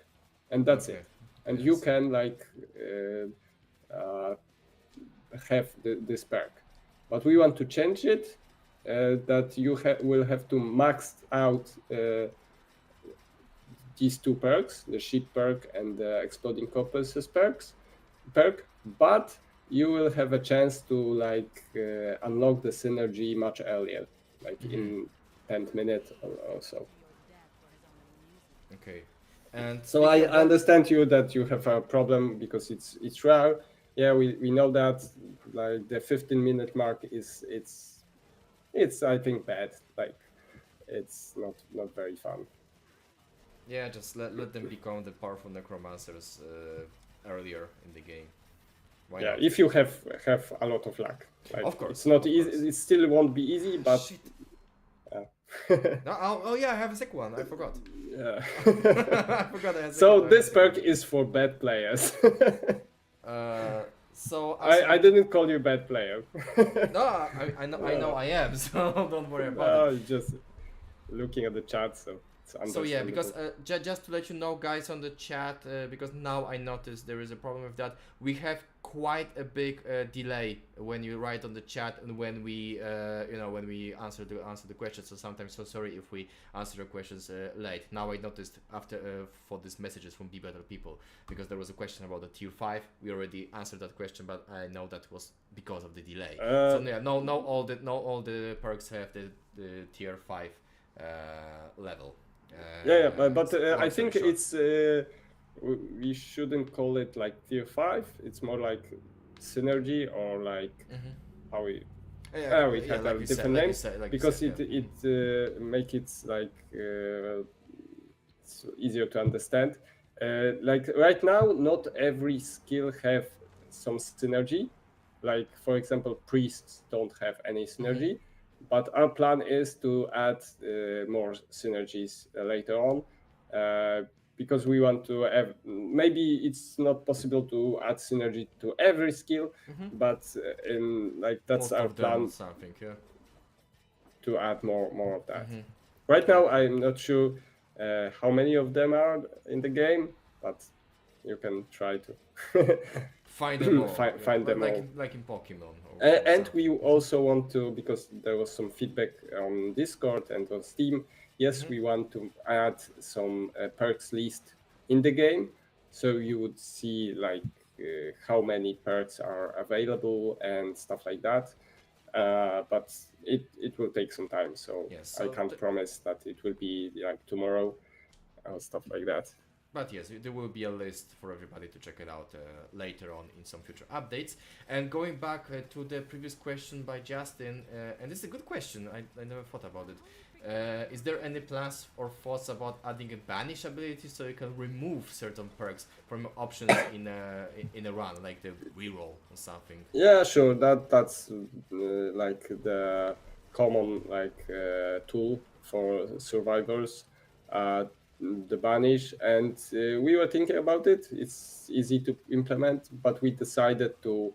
and that's it. And you can like have this perk. But we want to change it, that you will have to max out these 2 perks, the ship perk and the exploding corpses perk, but you will have a chance to like unlock the synergy much earlier, like in 10 minutes or so. Okay. And so I understand you that you have a problem because it's rare. Yeah, we know that like the 15-minute mark is it's I think bad. Like it's not very fun. Yeah, just let them become the powerful necromancers earlier in the game. Why not? If you have a lot of luck. Like, of course. It's not easy. It still won't be easy, but Shit. Yeah, I have a second one. I forgot. Yeah. I forgot I had so this perk is for bad players. So I didn't call you bad player. No, I know I am, so don't worry about it. Just looking at the chat. So So yeah, because just to let you know, guys, on the chat, because now I noticed there is a problem with that. We have quite a big delay when you write on the chat and when we, when we answer the questions. So sometimes, so sorry if we answer the questions late. Now I noticed after for these messages from Be Better People, because there was a question about the tier 5. We already answered that question, but I know that was because of the delay. So yeah, no, all the perks have the tier 5 level. But I think short. It's we shouldn't call it like tier 5. It's more like synergy or like how we we have like different names because it make it like it's easier to understand. Like right now, not every skill have some synergy. Like for example, priests don't have any synergy. But our plan is to add more synergies later on because we want to have, maybe it's not possible to add synergy to every skill, but that's most our plan to add more of that. Right now, I'm not sure how many of them are in the game, but you can try to find them all. Find them all. Like in Pokemon. And we also want to, because there was some feedback on Discord and on Steam, yes, we want to add some perks list in the game. So you would see like how many perks are available and stuff like that. But it will take some time. So, I can't promise that it will be like tomorrow or stuff like that. But yes, there will be a list for everybody to check it out later on in some future updates. And going back to the previous question by Justin, and this is a good question, I never thought about it. Is there any plans or thoughts about adding a banish ability so you can remove certain perks from options in a run, like the reroll or something? Yeah, sure. That's like the common tool for survivors. The banish, and we were thinking about it. It's easy to implement, but we decided to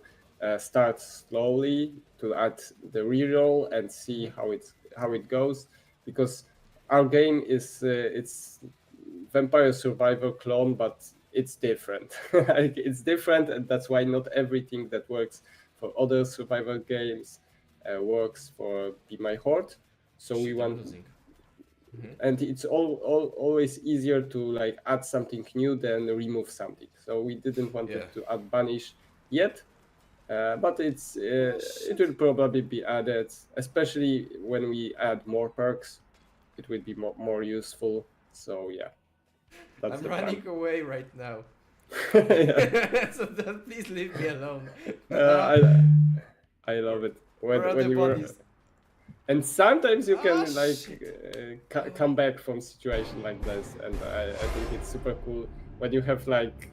start slowly to add the reroll and see how it goes, because our game is it's Vampire Survivor clone, but it's different. It's different, and that's why not everything that works for other survival games works for Be My Horde. So we want. And it's always easier to like add something new than remove something. So we didn't want to add banish yet, but it will probably be added, especially when we add more perks. It will be more useful. So yeah, I'm running away right now. So please leave me alone. I love it when you were. And sometimes you can come back from situation like this, and I think it's super cool when you have like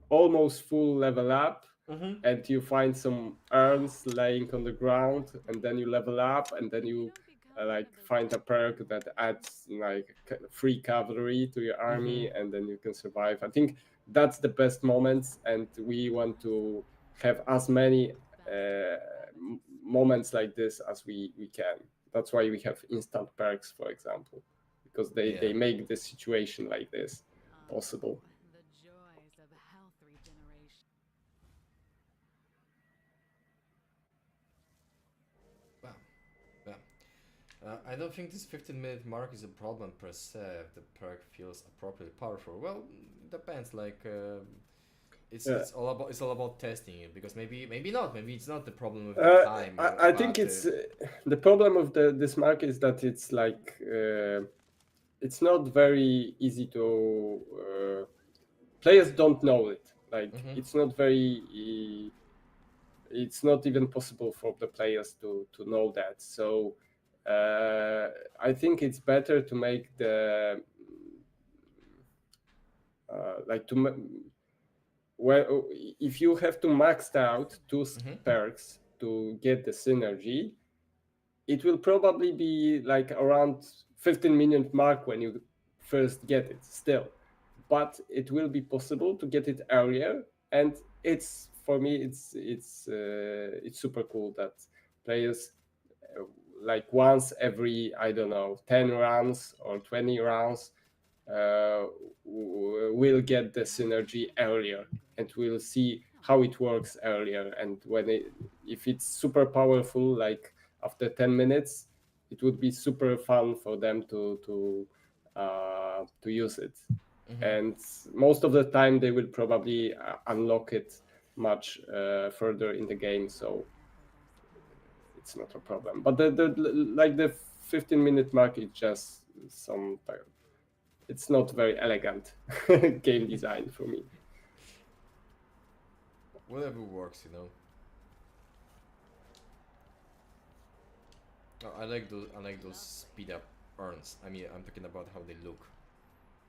almost full level up, and you find some urns laying on the ground, and then you level up, and then you find a perk that adds like free cavalry to your army, and then you can survive. I think that's the best moments, and we want to have as many moments like this as we can. That's why we have instant perks, for example, because they make the situation like this possible. I don't think this 15-minute mark is a problem per se if the perk feels appropriately powerful. Well, depends. Like it's all about testing it, because maybe not. Maybe it's not the problem with the time. I think it's the problem of this mark is that it's like it's not very easy to players don't know it. Like it's not very. It's not even possible for the players to know that. So I think it's better to make the well, if you have to max out two perks to get the synergy, it will probably be like around 15-minute mark when you first get it still, but it will be possible to get it earlier, and it's for me it's super cool that players like once every, I don't know, 10 rounds or 20 rounds, we'll get the synergy earlier, and we'll see how it works earlier. And if it's super powerful, like after 10 minutes, it would be super fun for them to use it. And most of the time they will probably unlock it much further in the game, so it's not a problem. But the 15-minute mark is just some, it's not very elegant game design for me. Whatever works, you know. Oh, I like those speed up urns. I mean, I'm talking about how they look.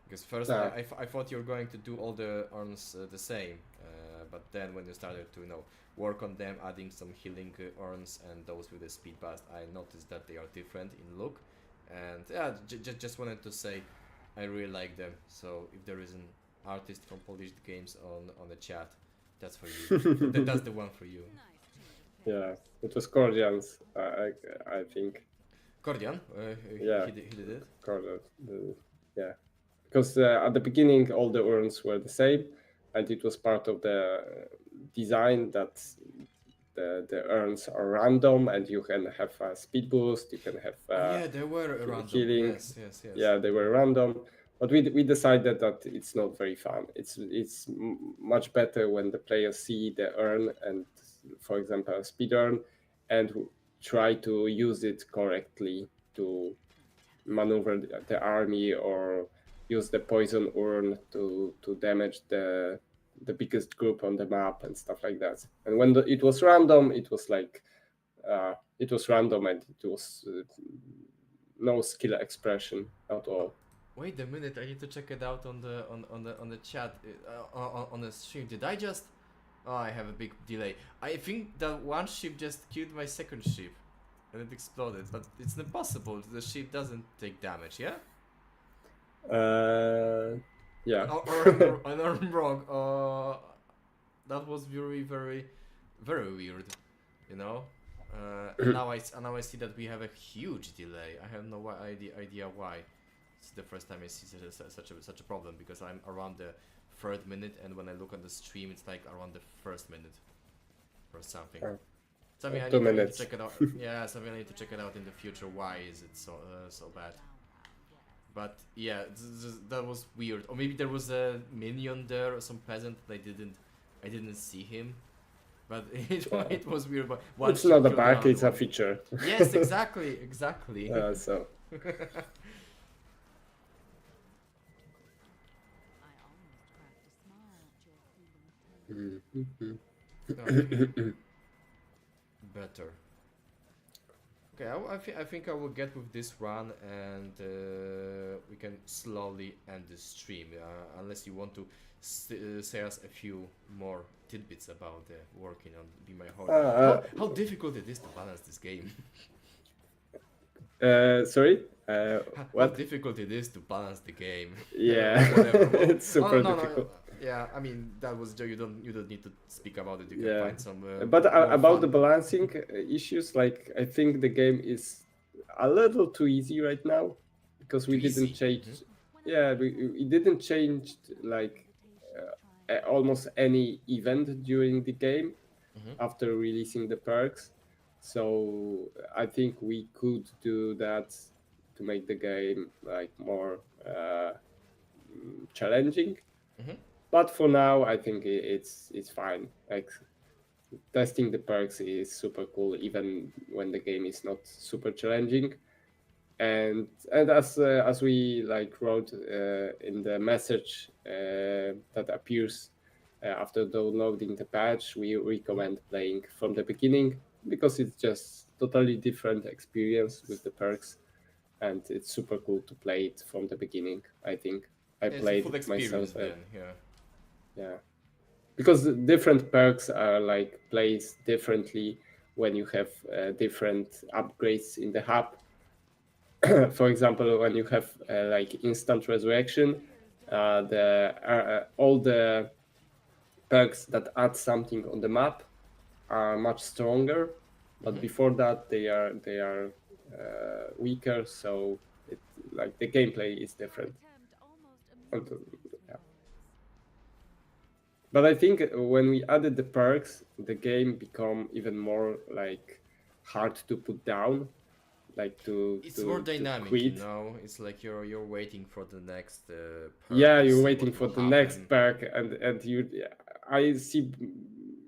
Because first I thought you were going to do all the urns the same, but then when you started to work on them, adding some healing urns and those with the speed boost, I noticed that they are different in look. And yeah, just wanted to say I really like them. So if there is an artist from Polish Games on the chat, that's for you. That's the one for you. Yeah, it was Cordian's, I think. Cordian? Yeah. He did it? Cordian, yeah. Because at the beginning all the urns were the same, and it was part of the design that the urns are random, and you can have a speed boost, you can have yeah, they were random. healing. Yes. Yeah, they were random, but we decided that it's not very fun. It's much better when the players see the urn and, for example, a speed urn, and try to use it correctly to maneuver the army, or use the poison urn to damage the biggest group on the map and stuff like that. And when it was random, it was like it was random, and it was no skill expression at all. Wait a minute, I need to check it out on the chat on the stream. Did I just? Oh, I have a big delay. I think that one ship just killed my second ship, and it exploded. But it's not possible. The ship doesn't take damage. Yeah. Yeah. Or I'm wrong. That was very weird. You know. And now I see that we have a huge delay. I have no idea why. It's the first time I see such a problem, because I'm around the third minute, and when I look on the stream, it's like around the first minute or something. Something I need to check it out. Yeah, something I need to check it out in the future. Why is it so bad? But yeah, that was weird. Or maybe there was a minion there, or some peasant. I didn't see him. But it was weird. But it's not a bug; it's a feature. Yes, exactly. So. Better. Okay, I think I will get with this run, and we can slowly end the stream. Unless you want to say us a few more tidbits about working on Be My Horde. How difficult it is to balance this game. Sorry? How difficult it is to balance the game. Yeah, it's super difficult. Yeah, I mean, that was you don't need to speak about it. You can find some. But about the balancing issues, like, I think the game is a little too easy right now, because we didn't change. Yeah, we didn't change like almost any event during the game after releasing the perks. So I think we could do that to make the game like more challenging. But for now, I think it's fine. Like, testing the perks is super cool, even when the game is not super challenging. And as we like wrote in the message that appears after downloading the patch, we recommend playing from the beginning, because it's just totally different experience with the perks, and it's super cool to play it from the beginning. I think I played it myself. Yeah, because different perks are like placed differently when you have different upgrades in the hub. For example, when you have like instant resurrection, all the perks that add something on the map are much stronger. But before that, they are weaker, so it like the gameplay is different. And, yeah. But I think when we added the perks, the game become even more like hard to put down, like It's more to dynamic, you quit. know. It's like you're waiting for the next perk Yeah, to you're see waiting what for will the next happen. perk, and you. I see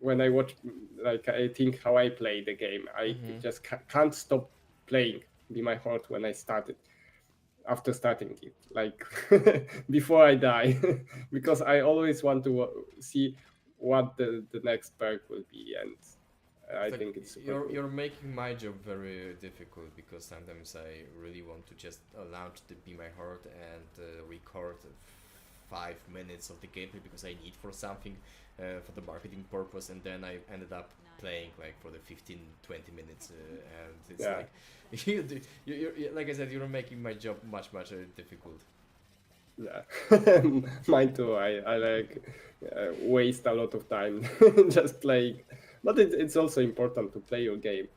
when I watch, like I think how I play the game. I Mm-hmm. just can't stop playing Be My Horde when I started. After starting it, like before I die, because I always want to see what the next perk will be, and I It's like think it's super you're cool. you're making my job very difficult because sometimes I really want to just launch the Be My Horde and record 5 minutes of the gameplay because I need for something for the marketing purpose, and then I ended up playing like for the 15-20 minutes, and it's Yeah, like like I said, you're making my job much difficult. yeah. Mine too. I like waste a lot of time just playing, but it's also important to play your game.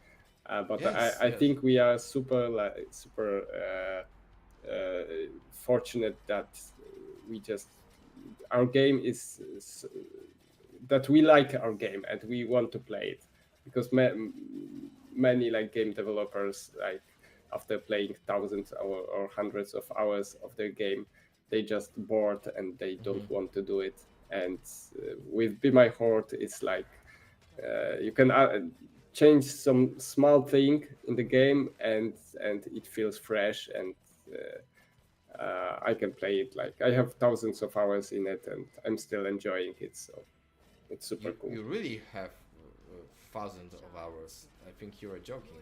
But Yes, I yes. think we are super fortunate that we just our game is that we like our game and we want to play it, because many like game developers, like after playing thousands or hundreds of hours of their game, they just bored and they Mm-hmm. don't want to do it. And with Be My Horde, it's like you can change some small thing in the game, and it feels fresh, and I can play it. Like I have thousands of hours in it and I'm still enjoying it, so it's super cool. You really have thousands of hours. I think you are joking.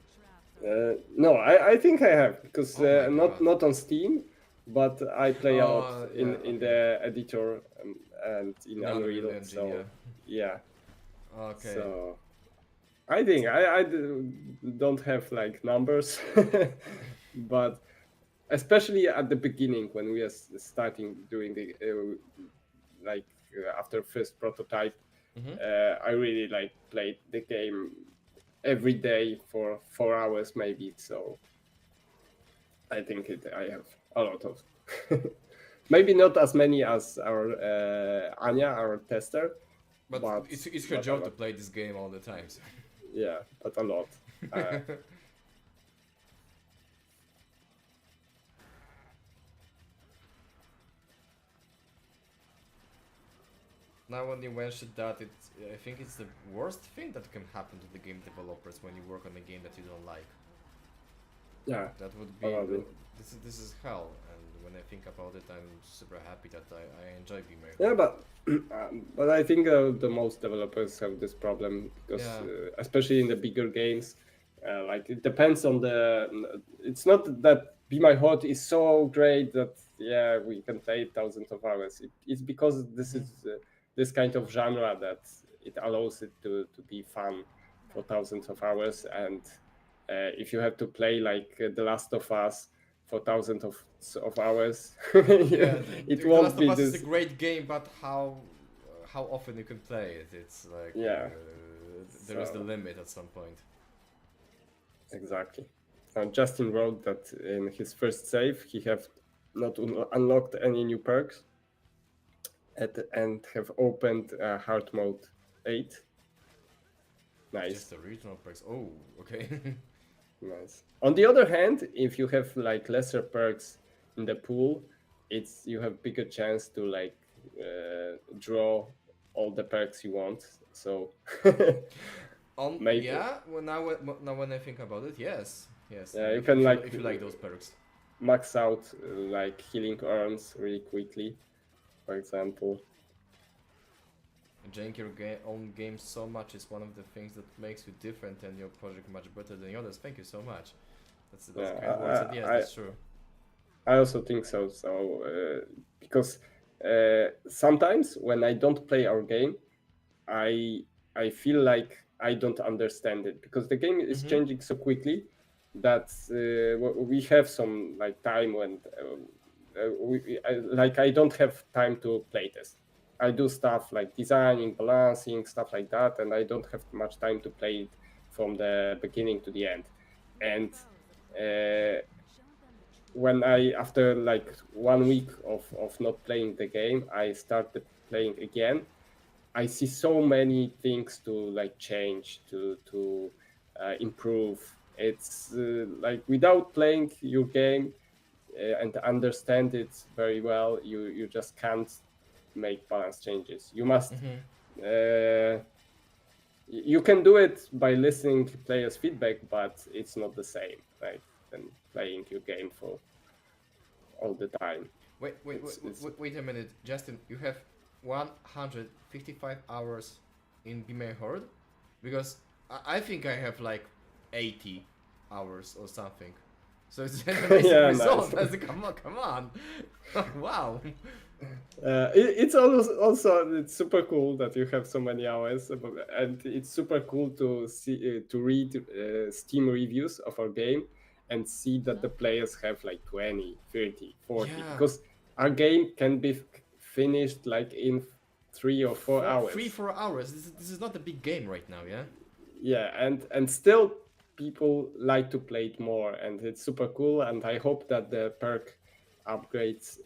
No, I think I have, because Oh my god. not on Steam, but I play a lot Yeah, in okay. the editor, and in In Unreal Unreal. Engine, yeah. So yeah, Okay. so I think I don't have like numbers, but especially at the beginning when we are starting doing the like after first prototype, Mm-hmm. I really like played the game every day for 4 hours maybe. So I think I have a lot of maybe not as many as our Anya, our tester, But but it's her but a job to lot. play this game all the time. So. Yeah, but a lot. Uh, Now, when you mentioned that, I think it's the worst thing that can happen to the game developers when you work on a game that you don't like. yeah, That would be probably. this is hell. And when I think about it, I'm super happy that I enjoy Be My Yeah, Horde. but I think the most developers have this problem, because Yeah. especially in the bigger games, like it depends on the. It's not that Be My Hot is so great that yeah we can play it thousands of hours. It's because this Mm-hmm. is this kind of genre that it allows it to be fun for thousands of hours. And if you have to play like The Last of Us for thousands of hours, Yeah, it The won't Last of be Us is a this. great game, but how often you can play it? It's like Yeah, there is the so limit at some point. exactly. Justin wrote that in his first save he have not unlocked any new perks and have opened hard mode 8. Just Nice, the regional perks. Oh, okay. nice. On the other hand, if you have like lesser perks in the pool, it's you have bigger chance to like draw all the perks you want. So maybe Yeah. Well, now when I think about it, yes, yes. you can like If you like those perks. max out like healing urns really quickly, for example. Enjoying your own game so much is one of the things that makes you different and your project much better than the others. Thank you so much. That's Yeah, kind words, and yes, that's true. I also think so. So because sometimes when I don't play our game, I I feel like I don't understand it, because the game is Mm-hmm. changing so quickly that we have some like time when like I don't have time to play test. I do stuff like designing, balancing, stuff like that, and I don't have much time to play it from the beginning to the end. And when I, after like 1 week of not playing the game, I started playing again. I see so many things to like change, to improve. It's like without playing your game and understand it very well, you just can't make balance changes. You must. Uh, you can do it by listening to players' feedback, but it's not the same, like than playing your game for all the time. Wait a minute, Justin. You have 155 hours in Be My Horde, because I think I have like 80 hours or something. So it's an amazing Yeah, result. nice. Come on, wow. It's also it's super cool that you have so many hours, and it's super cool to see to read Steam reviews of our game and see that the players have like 20, 30, 40, Yeah, because our game can be finished like in 3 or 4 hours. 3 4 hours. This is not a big game right now, yeah. Yeah, and still people like to play it more, and it's super cool. And I hope that the perk update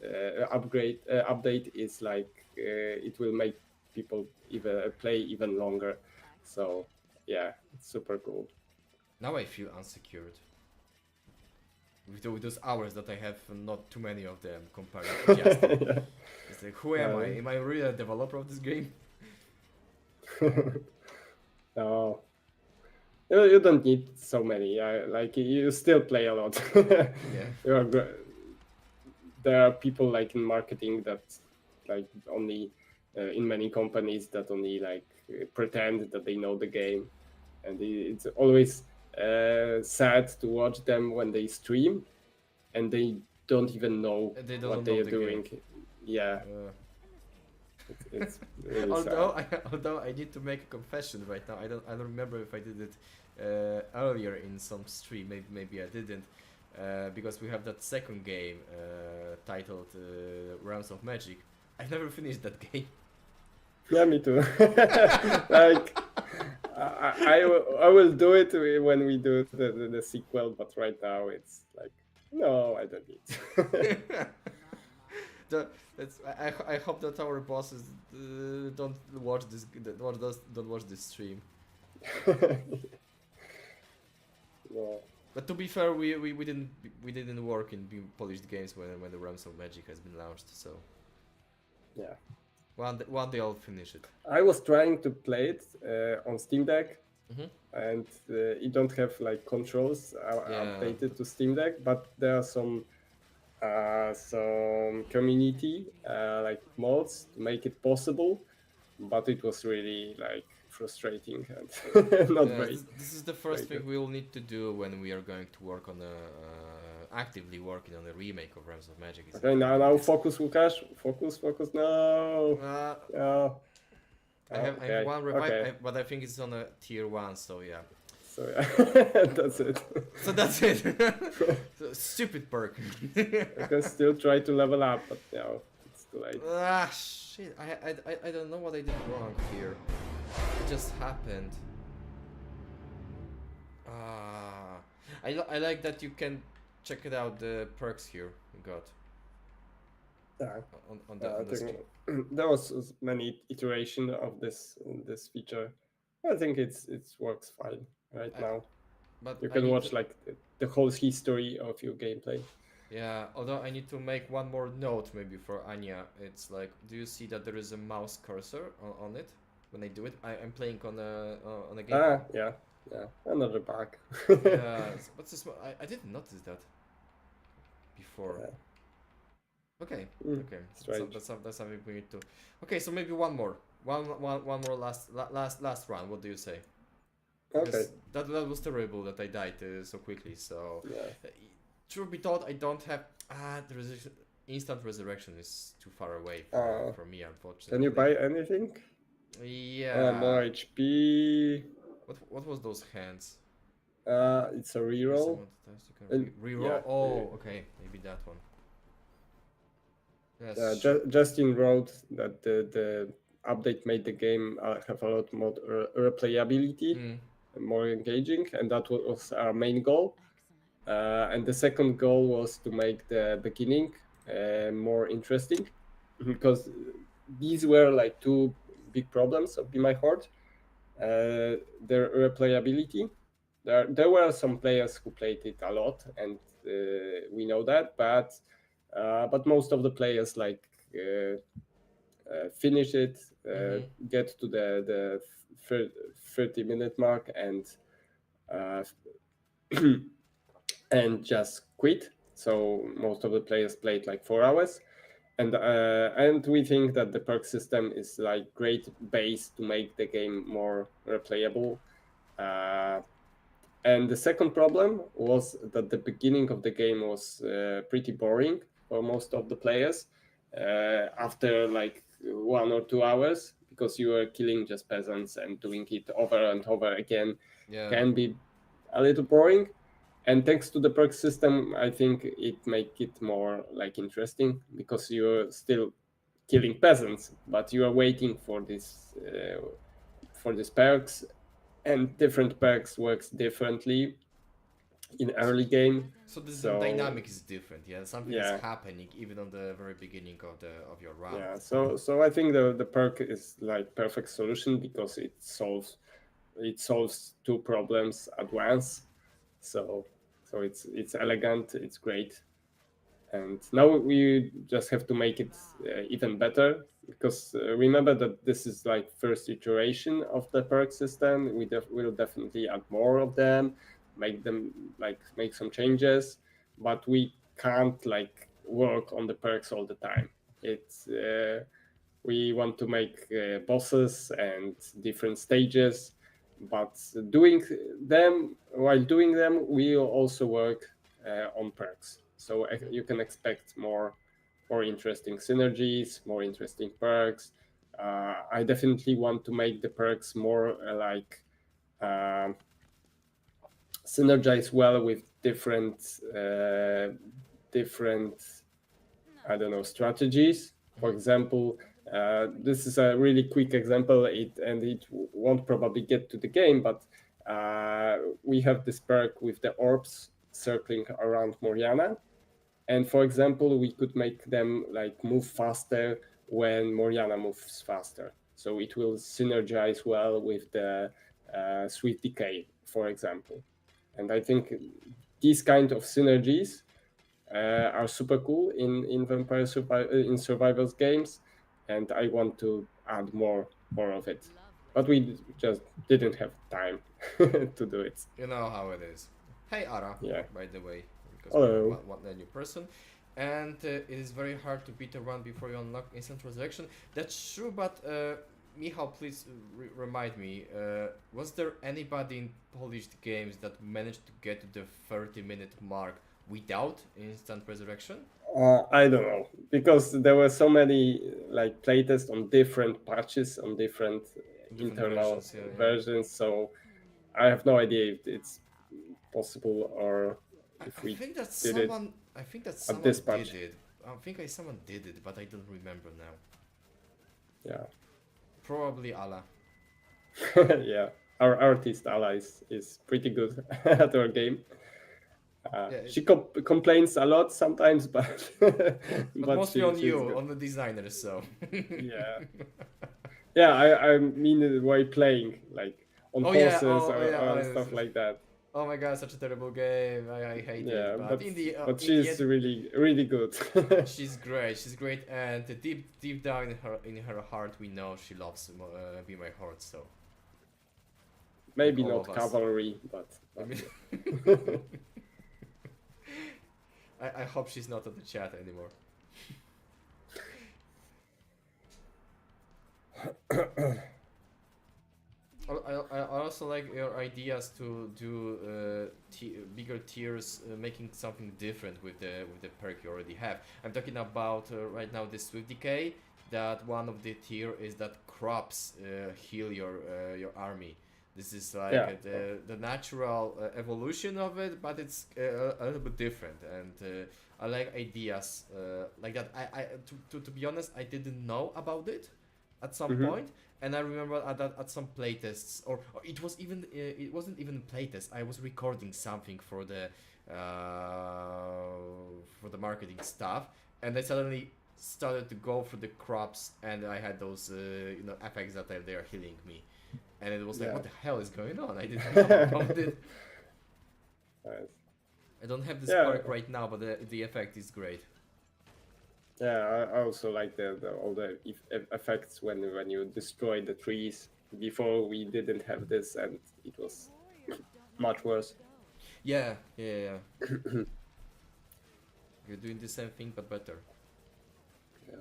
is like it will make people even play even longer. So yeah, it's super cool. Now I feel unsecured. With those hours that I have, not too many of them compared to Justin. Yeah. It's like, who am I? Am I really a developer of this game? No, you don't need so many. Like you still play a lot. Yeah. You are there are people like in marketing that like only in many companies that only like pretend that they know the game, and it's always sad to watch them when they stream and they don't even know They don't what know they are the doing. game. Yeah, Uh, it's really although sad. although I need to make a confession right now. I don't remember if I did it earlier in some stream. Maybe I didn't. Because we have that second game titled Realms of Magic. I've never finished that game. Yeah, me too. Like I will do it when we do the sequel, but right now it's like no, I don't need. I hope that our bosses don't watch this don't watch this stream. No. But to be fair, we didn't work in polished games when the Realms of Magic has been launched. So Yeah. one day I'll finish it. I was trying to play it on Steam Deck, Mhm. and it don't have like controls Yeah. updated to Steam Deck, but there are some community like mods to make it possible, but it was really like frustrating and not Yeah, very. this is the first very thing we will need to do when we are going to work on actively working on a remake of Realms of Magic. Okay, now focus, Łukasz. Focus. No, Uh, no. I have Okay, one revive, okay. but I think it's on a tier 1, so yeah. So yeah, that's it. So that's it. So, stupid perk. I can still try to level up, but no, it's too late. Ah, shit. I don't know what I did wrong here. It just happened. Ah, I like that you can check it out, the perks here you got Yeah. on I the think stream. there was many iteration of this feature. I think it works fine right now. But You I can need watch to, like the whole history of your gameplay. yeah, although I need to make one more note maybe for Anya. It's like, do you see that there is a mouse cursor on it when I do it? I'm playing on a game. Yeah, another bug. Yeah, what's this? I didn't notice that before. Yeah. Okay, Mm, okay. strange. That's something we need to. Okay, so maybe one more, one more last round. What do you say? Okay. Because that was terrible that I died so quickly. So, Yeah. truth be told, I don't have the instant resurrection is too far away for me, unfortunately. Can you buy anything? Yeah. More HP. What was those hands? It's a reroll. Reroll. Yeah, Oh, okay, maybe that one. Yes. Justin wrote that the update made the game have a lot more replayability Mm. and more engaging, and that was our main goal. And the second goal was to make the beginning more interesting, because these were like two big problems of Be My Horde. Their replayability. There were some players who played it a lot, and we know that, but most of the players finish it, Mm-hmm. get to the 30-minute mark, uh, and just quit. So most of the players played like 4 hours, and we think that the perk system is like great base to make the game more replayable. Uh, and the second problem was that the beginning of the game was pretty boring for most of the players. After like 1 or 2 hours, because you were killing just peasants and doing it over and over again, Yeah. can be a little boring. And thanks to the perk system, I think it make it more like interesting, because you're still killing peasants, but you are waiting for these perks, and different perks works differently in early game. So the So dynamic is different. Yeah, something is yeah, happening even on the very beginning of your round. yeah. So I think the perk is like perfect solution, because it solves two problems at once. So it's elegant, it's great. And now we just have to make it even better, because remember that this is like first iteration of the perk system. Will definitely add more of them, make some changes, but we can't like work on the perks all the time. It's We want to make bosses and different stages, but while doing them, we also work on perks. So you can expect more interesting synergies, more interesting perks. I definitely want to make the perks more um synergize well with different, I don't know, strategies. For Mm-hmm. example, this is a really quick example, it won't probably get to the game, but we have this perk with the orbs circling around Moriana. And for example, we could make them like move faster when Moriana moves faster. So it will synergize well with the sweet decay, for example. And I think these kind of synergies are super cool in in survivors games, and I want to add more of it. But we just didn't have time to do it. You know how it is. Hey Ara, Yeah. by the way, because we have Hello. one new person, and it is very hard to beat a run before you unlock instant resurrection. That's true, but Michał, please remind me. Was there anybody in Polish games that managed to get to the 30-minute mark without instant resurrection? I don't know, because there were so many like playtests on different patches on different Different internal versions, yeah, yeah. versions, so I have no idea if it's possible or if I we think that did it someone. I think that at someone this did patch. it. Someone did it, but I don't remember now. Yeah. Probably Allah. Yeah, our artist allies is pretty good at our game. Yeah, She complains a lot sometimes, but but but mostly on she's you, good. on the designer. So. Yeah, yeah. I mean while playing like on Oh yeah. pauses Oh yeah. or stuff like that. Oh my god, such a terrible game. I hate it. Yeah, But but in the she's end, really good. she's great. She's great, and deep down in her heart, we know she loves Be My Horde. So like Maybe all not of us. cavalry, I mean, yeah. I hope she's not on the chat anymore. I also like your ideas to do bigger tiers, making something different with the perk you already have. I'm talking about right now the Swift Decay. That one of the tier is that crops heal your army. This is like Yeah. the natural evolution of it, but it's a little bit different. And I like ideas like that. To be honest, I didn't know about it at some Hmm. point, and I remember at some playtests, or it wasn't even playtest. I was recording something for the for the marketing stuff, and I suddenly started to go through the crops, and I had those effects that they are healing me, and it was like, Yeah. what the hell is going on? I didn't know about it. Nice. I don't have the Yeah. spark right now, but the effect is great. Yeah, I also like all the effects when you destroy the trees. Before we didn't have this, and it was much worse. Yeah. You're doing the same thing but better. Yeah.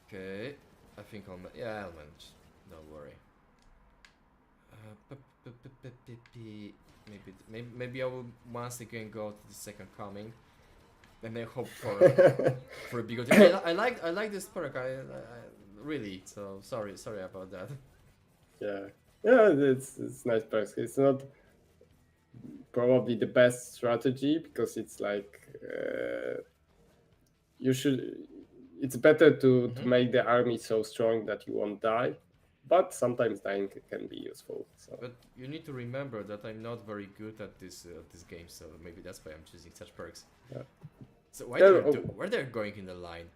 Okay, I think I'll manage. Don't worry. Maybe I will once again go to the second coming, and I hope for a bigger. I like this perk. I really. So sorry about that. Yeah, it's nice perks. It's not probably the best strategy because it's like you should. It's better to make the army so strong that you won't die, but sometimes dying can be useful. So. But you need to remember that I'm not very good at this game, so maybe that's why I'm choosing such perks. Yeah. So why Yeah, where they're going in the line?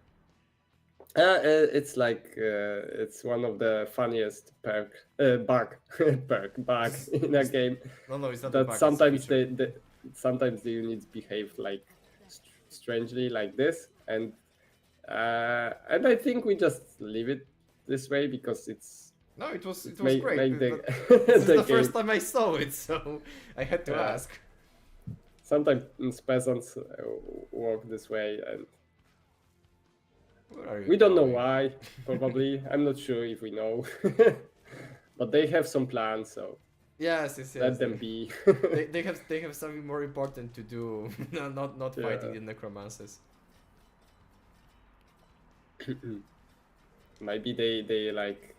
It's like it's one of the funniest bug in a game. No, it's not That a bug, sometimes it's a feature. sometimes the units behave like strangely like this, and I think we just leave it this way because it's No, it was make great. the This is the the first game. time I saw it, so I had to Yeah. ask. Sometimes peasants walk this way, and Where are you we don't know going? why. Probably, I'm not sure if we know, but they have some plans, so Yes. let them be. they have something more important to do, not fighting the necromancers. Maybe they like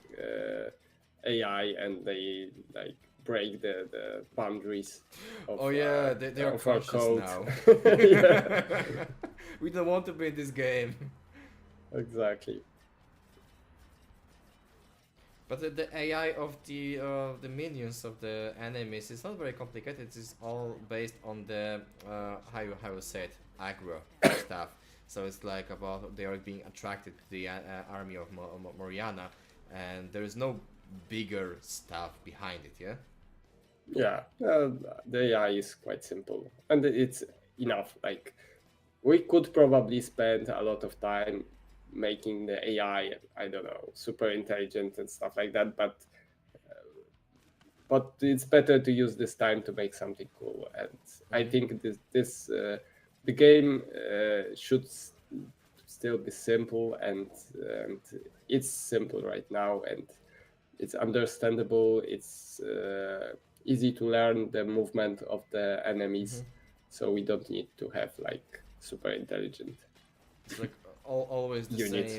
AI and they like break the boundaries of Oh yeah, they are of our conscious code. now. Yeah, We don't want to be in this game. exactly. But the AI of the minions of the enemies is not very complicated. It's all based on the how you say it, aggro stuff. So it's like about they are being attracted to the army of Moriana, and there is no bigger stuff behind it. Yeah. Yeah, the AI is quite simple, and it's enough. Like we could probably spend a lot of time making the AI, I don't know, super intelligent and stuff like that, but it's better to use this time to make something cool. And I think the game should still be simple, and it's simple right now, and it's understandable. It's easy to learn the movement of the enemies, so we don't need to have like super intelligent. It's like always the Units.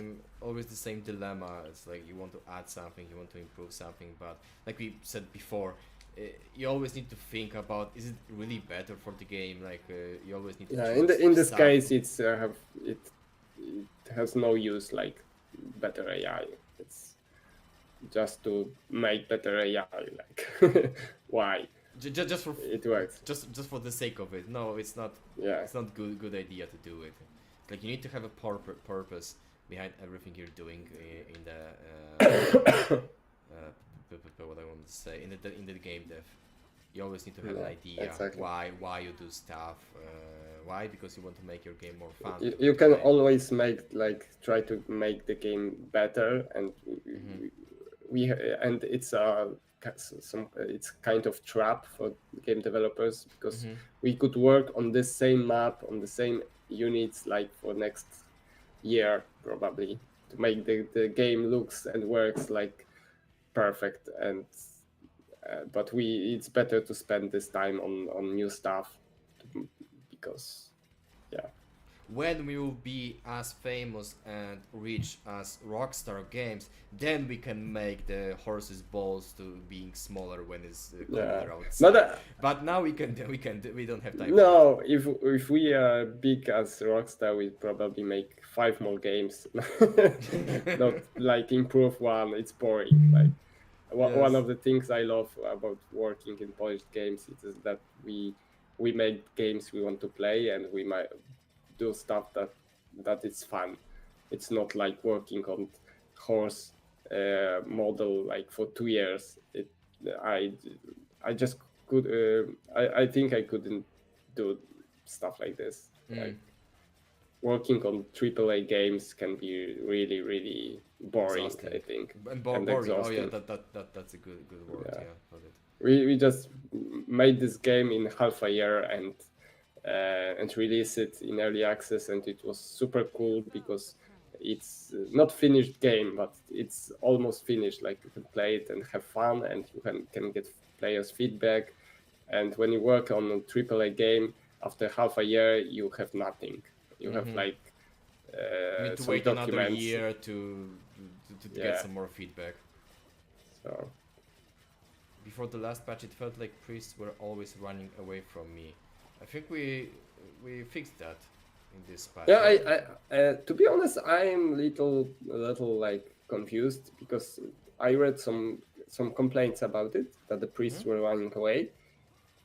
same dilemma. It's like you want to add something, you want to improve something, but like we said before, you always need to think about, is it really better for the game? Like you always need to Yeah, choose in this stuff. case, it has no use like better AI. It's just to make better AI. Like why Just for it works? just for the sake of it. No, it's not. Yeah, It's not good idea to do it. Like you need to have a purpose behind everything you're doing in the what I want to say in the game dev. You always need to have an idea exactly. why you do stuff. Why? Because you want to make your game more fun. You can always try to make the game better, and we and it's it's kind of trap for game developers because we could work on this same map on the same units like for next year probably to make the game looks and works like perfect, and but it's better to spend this time on new stuff because When we will be as famous and rich as Rockstar Games, then we can make the horses' balls to being smaller when it's colder outside. But now we don't have time. No, if we are big as Rockstar, we probably make 5 more games. Not like improve one. It's boring. Like one of the things I love about working in polished games is that we we make games we want to play, and we might do stuff that is fun. It's not like working on horse model like for 2 years. I I just could I think I couldn't do stuff like this. Like working on AAA games can be really really boring. Exhausting. I think And and boring. Oh yeah, exhausting. that's a good word. Yeah. Yeah, for it. We just made this game in half a year and released it in early access, and it was super cool because it's not finished game, but it's almost finished. Like you can play it and have fun, and you can get players feedback. And when you work on a AAA game, after half a year, you have nothing. You have like You need to some wait another documents. year to get Yeah. some more feedback. So Before the last patch, it felt like priests were always running away from me. I think we fixed that in this patch. yeah, right? to be honest, I'm a little like confused because I read some complaints about it that the priests were running away,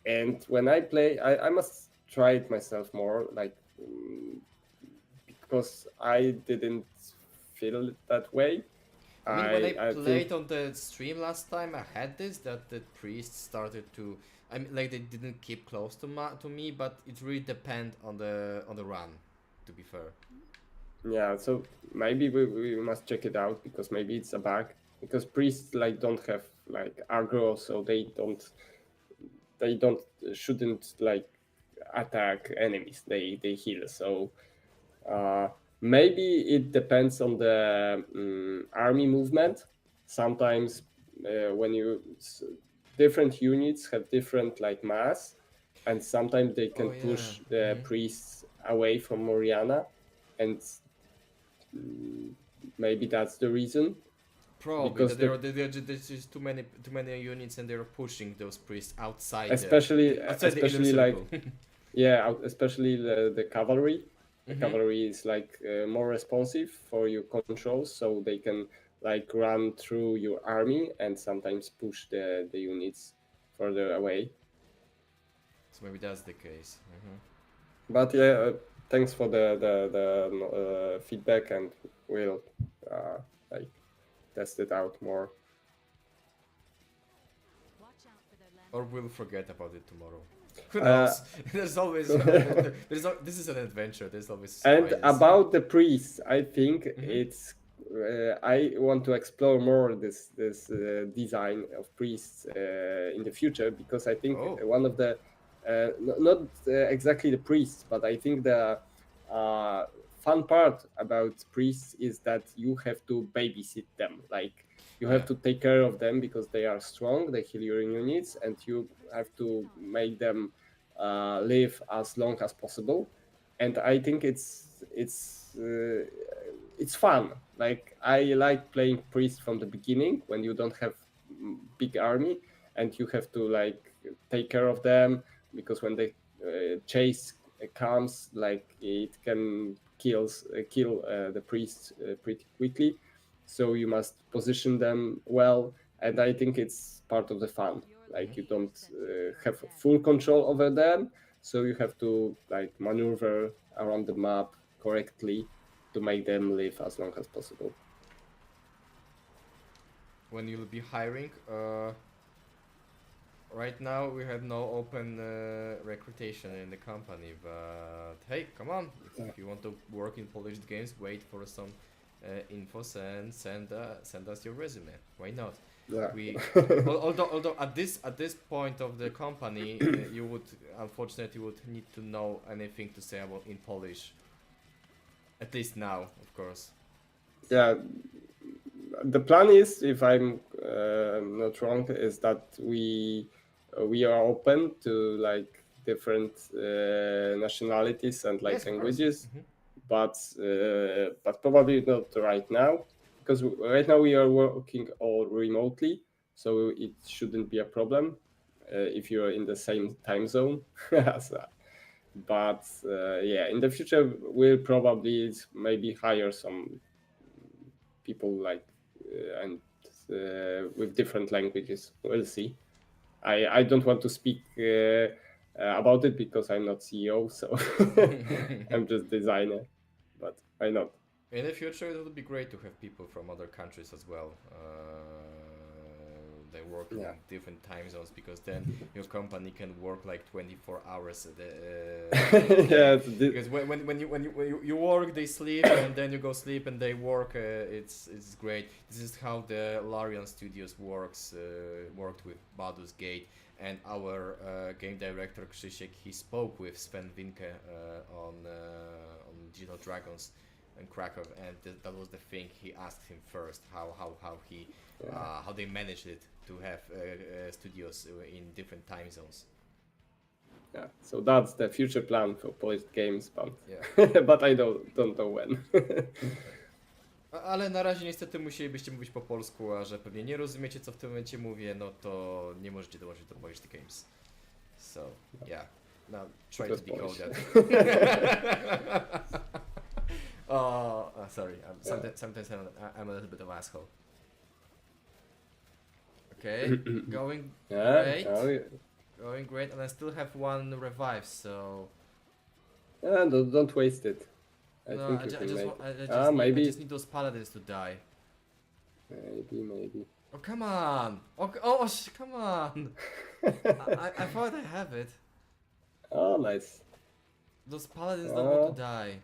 and when I play, I must try it myself more, like because I didn't feel it that way. I mean, when I I played think on the stream last time, I had this that the priests started to. I mean, like they didn't keep close to me, but it really depend on the run. To be fair. yeah, so maybe we must check it out because maybe it's a bug because priests like don't have like aggro, so they don't shouldn't like attack enemies. They heal. So maybe it depends on the army movement. Sometimes when different units have different like mass, and sometimes they can Oh, yeah. push the priests away from Moriana, and maybe that's the reason. Probably Because that there's just too many units and they're pushing those priests outside especially outside the inner especially like circle. especially the cavalry. The cavalry is like more responsive for your controls, so they can like run through your army and sometimes push the units further away. So maybe that's the case. But yeah, thanks for the feedback, and we'll like test it out more. Or we'll forget about it tomorrow. Who knows? There's always this is an adventure. There's always And surprises. about the priests, I think it's I want to explore more this design of priests in the future, because I think Oh. one of the not exactly the priests, but I think the fun part about priests is that you have to babysit them. Like you have to take care of them because they are strong, they heal your units, and you have to make them live as long as possible. And I think it's fun. Like I like playing priest from the beginning when you don't have big army and you have to like take care of them, because when the chase comes, like it can kill the priests pretty quickly. So you must position them well, and I think it's part of the fun. Like you don't have full control over them, so you have to like maneuver around the map correctly to make them live as long as possible. When you'll be hiring, right now we have no open recruitation in the company, but hey, come on, if you want to work in polished games, wait for some infos and send us your resume. Why not? Yeah. We although at this point of the company, you would unfortunately would need to know anything to say about in Polish. At least now, of course. Yeah, the plan is, if I'm not wrong, is that we are open to like different nationalities and like Yes, of course. languages, but probably not right now, because right now we are working all remotely, so it shouldn't be a problem if you're in the same time zone. So, but yeah, in the future we'll probably maybe hire some people like and with different languages. We'll see. I don't want to speak about it because I'm not CEO, so I'm just designer. But why not? In the future, it would be great to have people from other countries as well. They work in Yeah. different time zones because then your company can work like 24 hours a day. Yeah, Because when you work, they sleep, and then you go sleep and they work. It's great. This is how the Larian Studios worked with Baldur's Gate, and our game director Krzysiek, he spoke with Sven Winke on Digital Dragons in Krakow, and that was the thing he asked him first, how they managed it to have studios in different time zones. yeah. So that's the future plan for Polish games, but Yeah. but I don't know when. Ale na razie niestety musielibyście mówić po polsku, a że pewnie nie rozumiecie, co w tym momencie mówię, no to nie możecie dołączyć do Polish Games. So, yeah. Now try to Just decode Polish. that. Sorry. Sometimes I'm a little bit of asshole. Okay, going Yeah. great. Oh, yeah. Going great, and I still have one revive, so... Yeah, don't waste it. I No, think I you ju- I can just make wa- I it. just Ah, need, I maybe. just need those paladins to die. Maybe. Oh, come on! Come on! I thought I have it. Oh, nice. Those paladins don't want Oh. to die.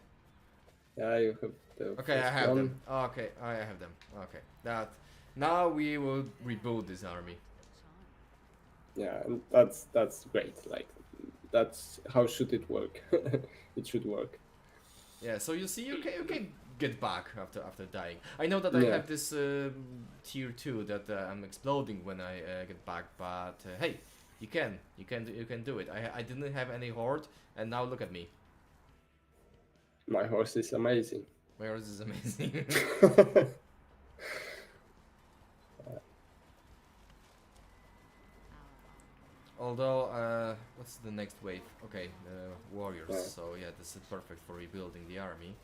Yeah, you have the Okay, I first have one. them. Oh, okay, I have them. Okay, now we will rebuild this army. Yeah, and that's great. Like, that's how should it work? It should work. Yeah, so you see, you can get back after dying. I know that I Yeah. have this tier 2 that I'm exploding when I get back, but hey, you can do it. I didn't have any horde, and now look at me. My horse is amazing. My horse is amazing. Although, what's the next wave? Okay, warriors. Yeah. So yeah, this is perfect for rebuilding the army.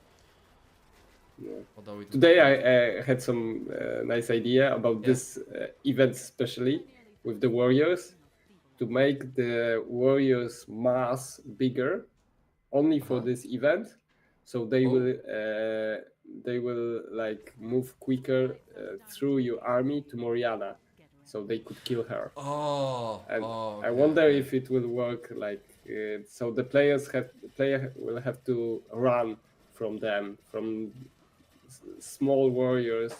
Yeah. Although it Today I had some nice idea about Yeah. this event, especially with the warriors, to make the warriors mass bigger, only for Uh-huh. this event, so they Oh. will like move quicker through your army to Moriana, so they could kill her. Oh. And Oh. I Okay, wonder okay. if it will work like so the player will have to run from them, from small warriors,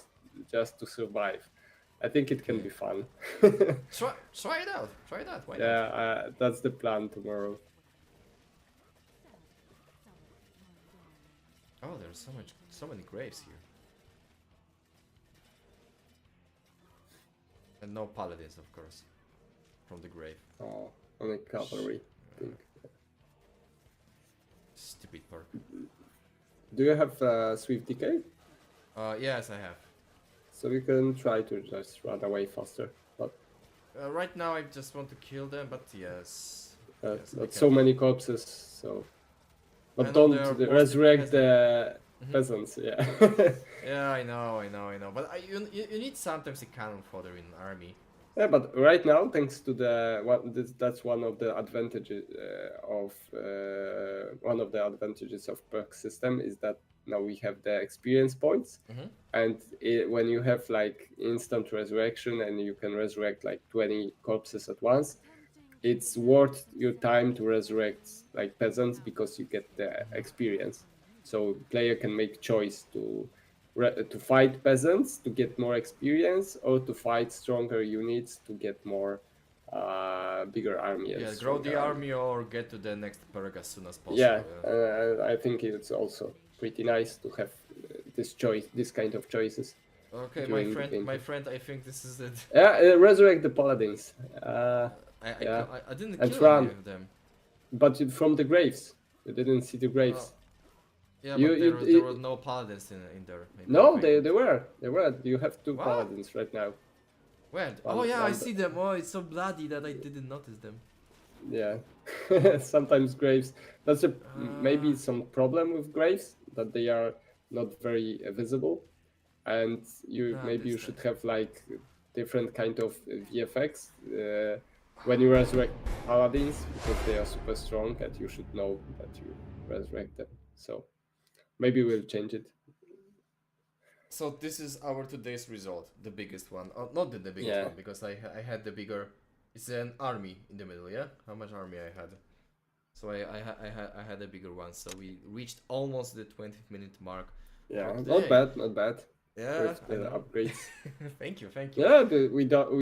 just to survive. I think it can be fun. Try it out. Try it out. Why not? Yeah, that's the plan tomorrow. Oh, there's so many graves here. And no paladins, of course, from the grave. Oh, only cavalry. I think. Stupid perk. Do you have swift decay? Yes, I have. So you can try to just run away faster. But Right now, I just want to kill them, but yes. Yes, I but can. so many corpses. So, I but know don't they are mostly resurrect the Mhm. peasants. Yeah. Yeah, I know. But you need sometimes a cannon fodder in army. Yeah, but right now, thanks to that's one of the advantages of perk system is that now we have the experience points, Mhm. and when you have like instant resurrection and you can resurrect like 20 corpses at once, it's worth your time to resurrect like peasants because you get the experience. So player can make choice to fight peasants to get more experience, or to fight stronger units to get more bigger army. And Yeah, grow stronger the army or get to the next perk as soon as possible. Yeah, I think it's also pretty nice to have this kind of choices. Okay, during the gameplay. my friend, I think this is it. Yeah, resurrect the paladins. Yeah. I didn't And kill run. any of them. But from the graves, you didn't see the graves. Yeah, You- but you- there were no paladins in there. Maybe No, I they could- were. You have two What? paladins right now. Where? One- Oh yeah, I one- see them. Oh, it's so bloody that I didn't notice them. Yeah, sometimes graves. That's maybe some problem with graves, that they are not very visible, and No, maybe you this should time. have like different kind of VFX. when you resurrect paladins, because they are super strong, and you should know that you resurrect them. So maybe we'll change it. So this is our today's result, the biggest one. Not the biggest Yeah. one, because I had the bigger. It's an army in the middle, yeah. How much army I had? So I had a bigger one. So we reached almost the 20-minute mark. Yeah, for not today. bad, not bad. Yeah, With I the know. upgrades. Thank you, thank you. Yeah, we don't.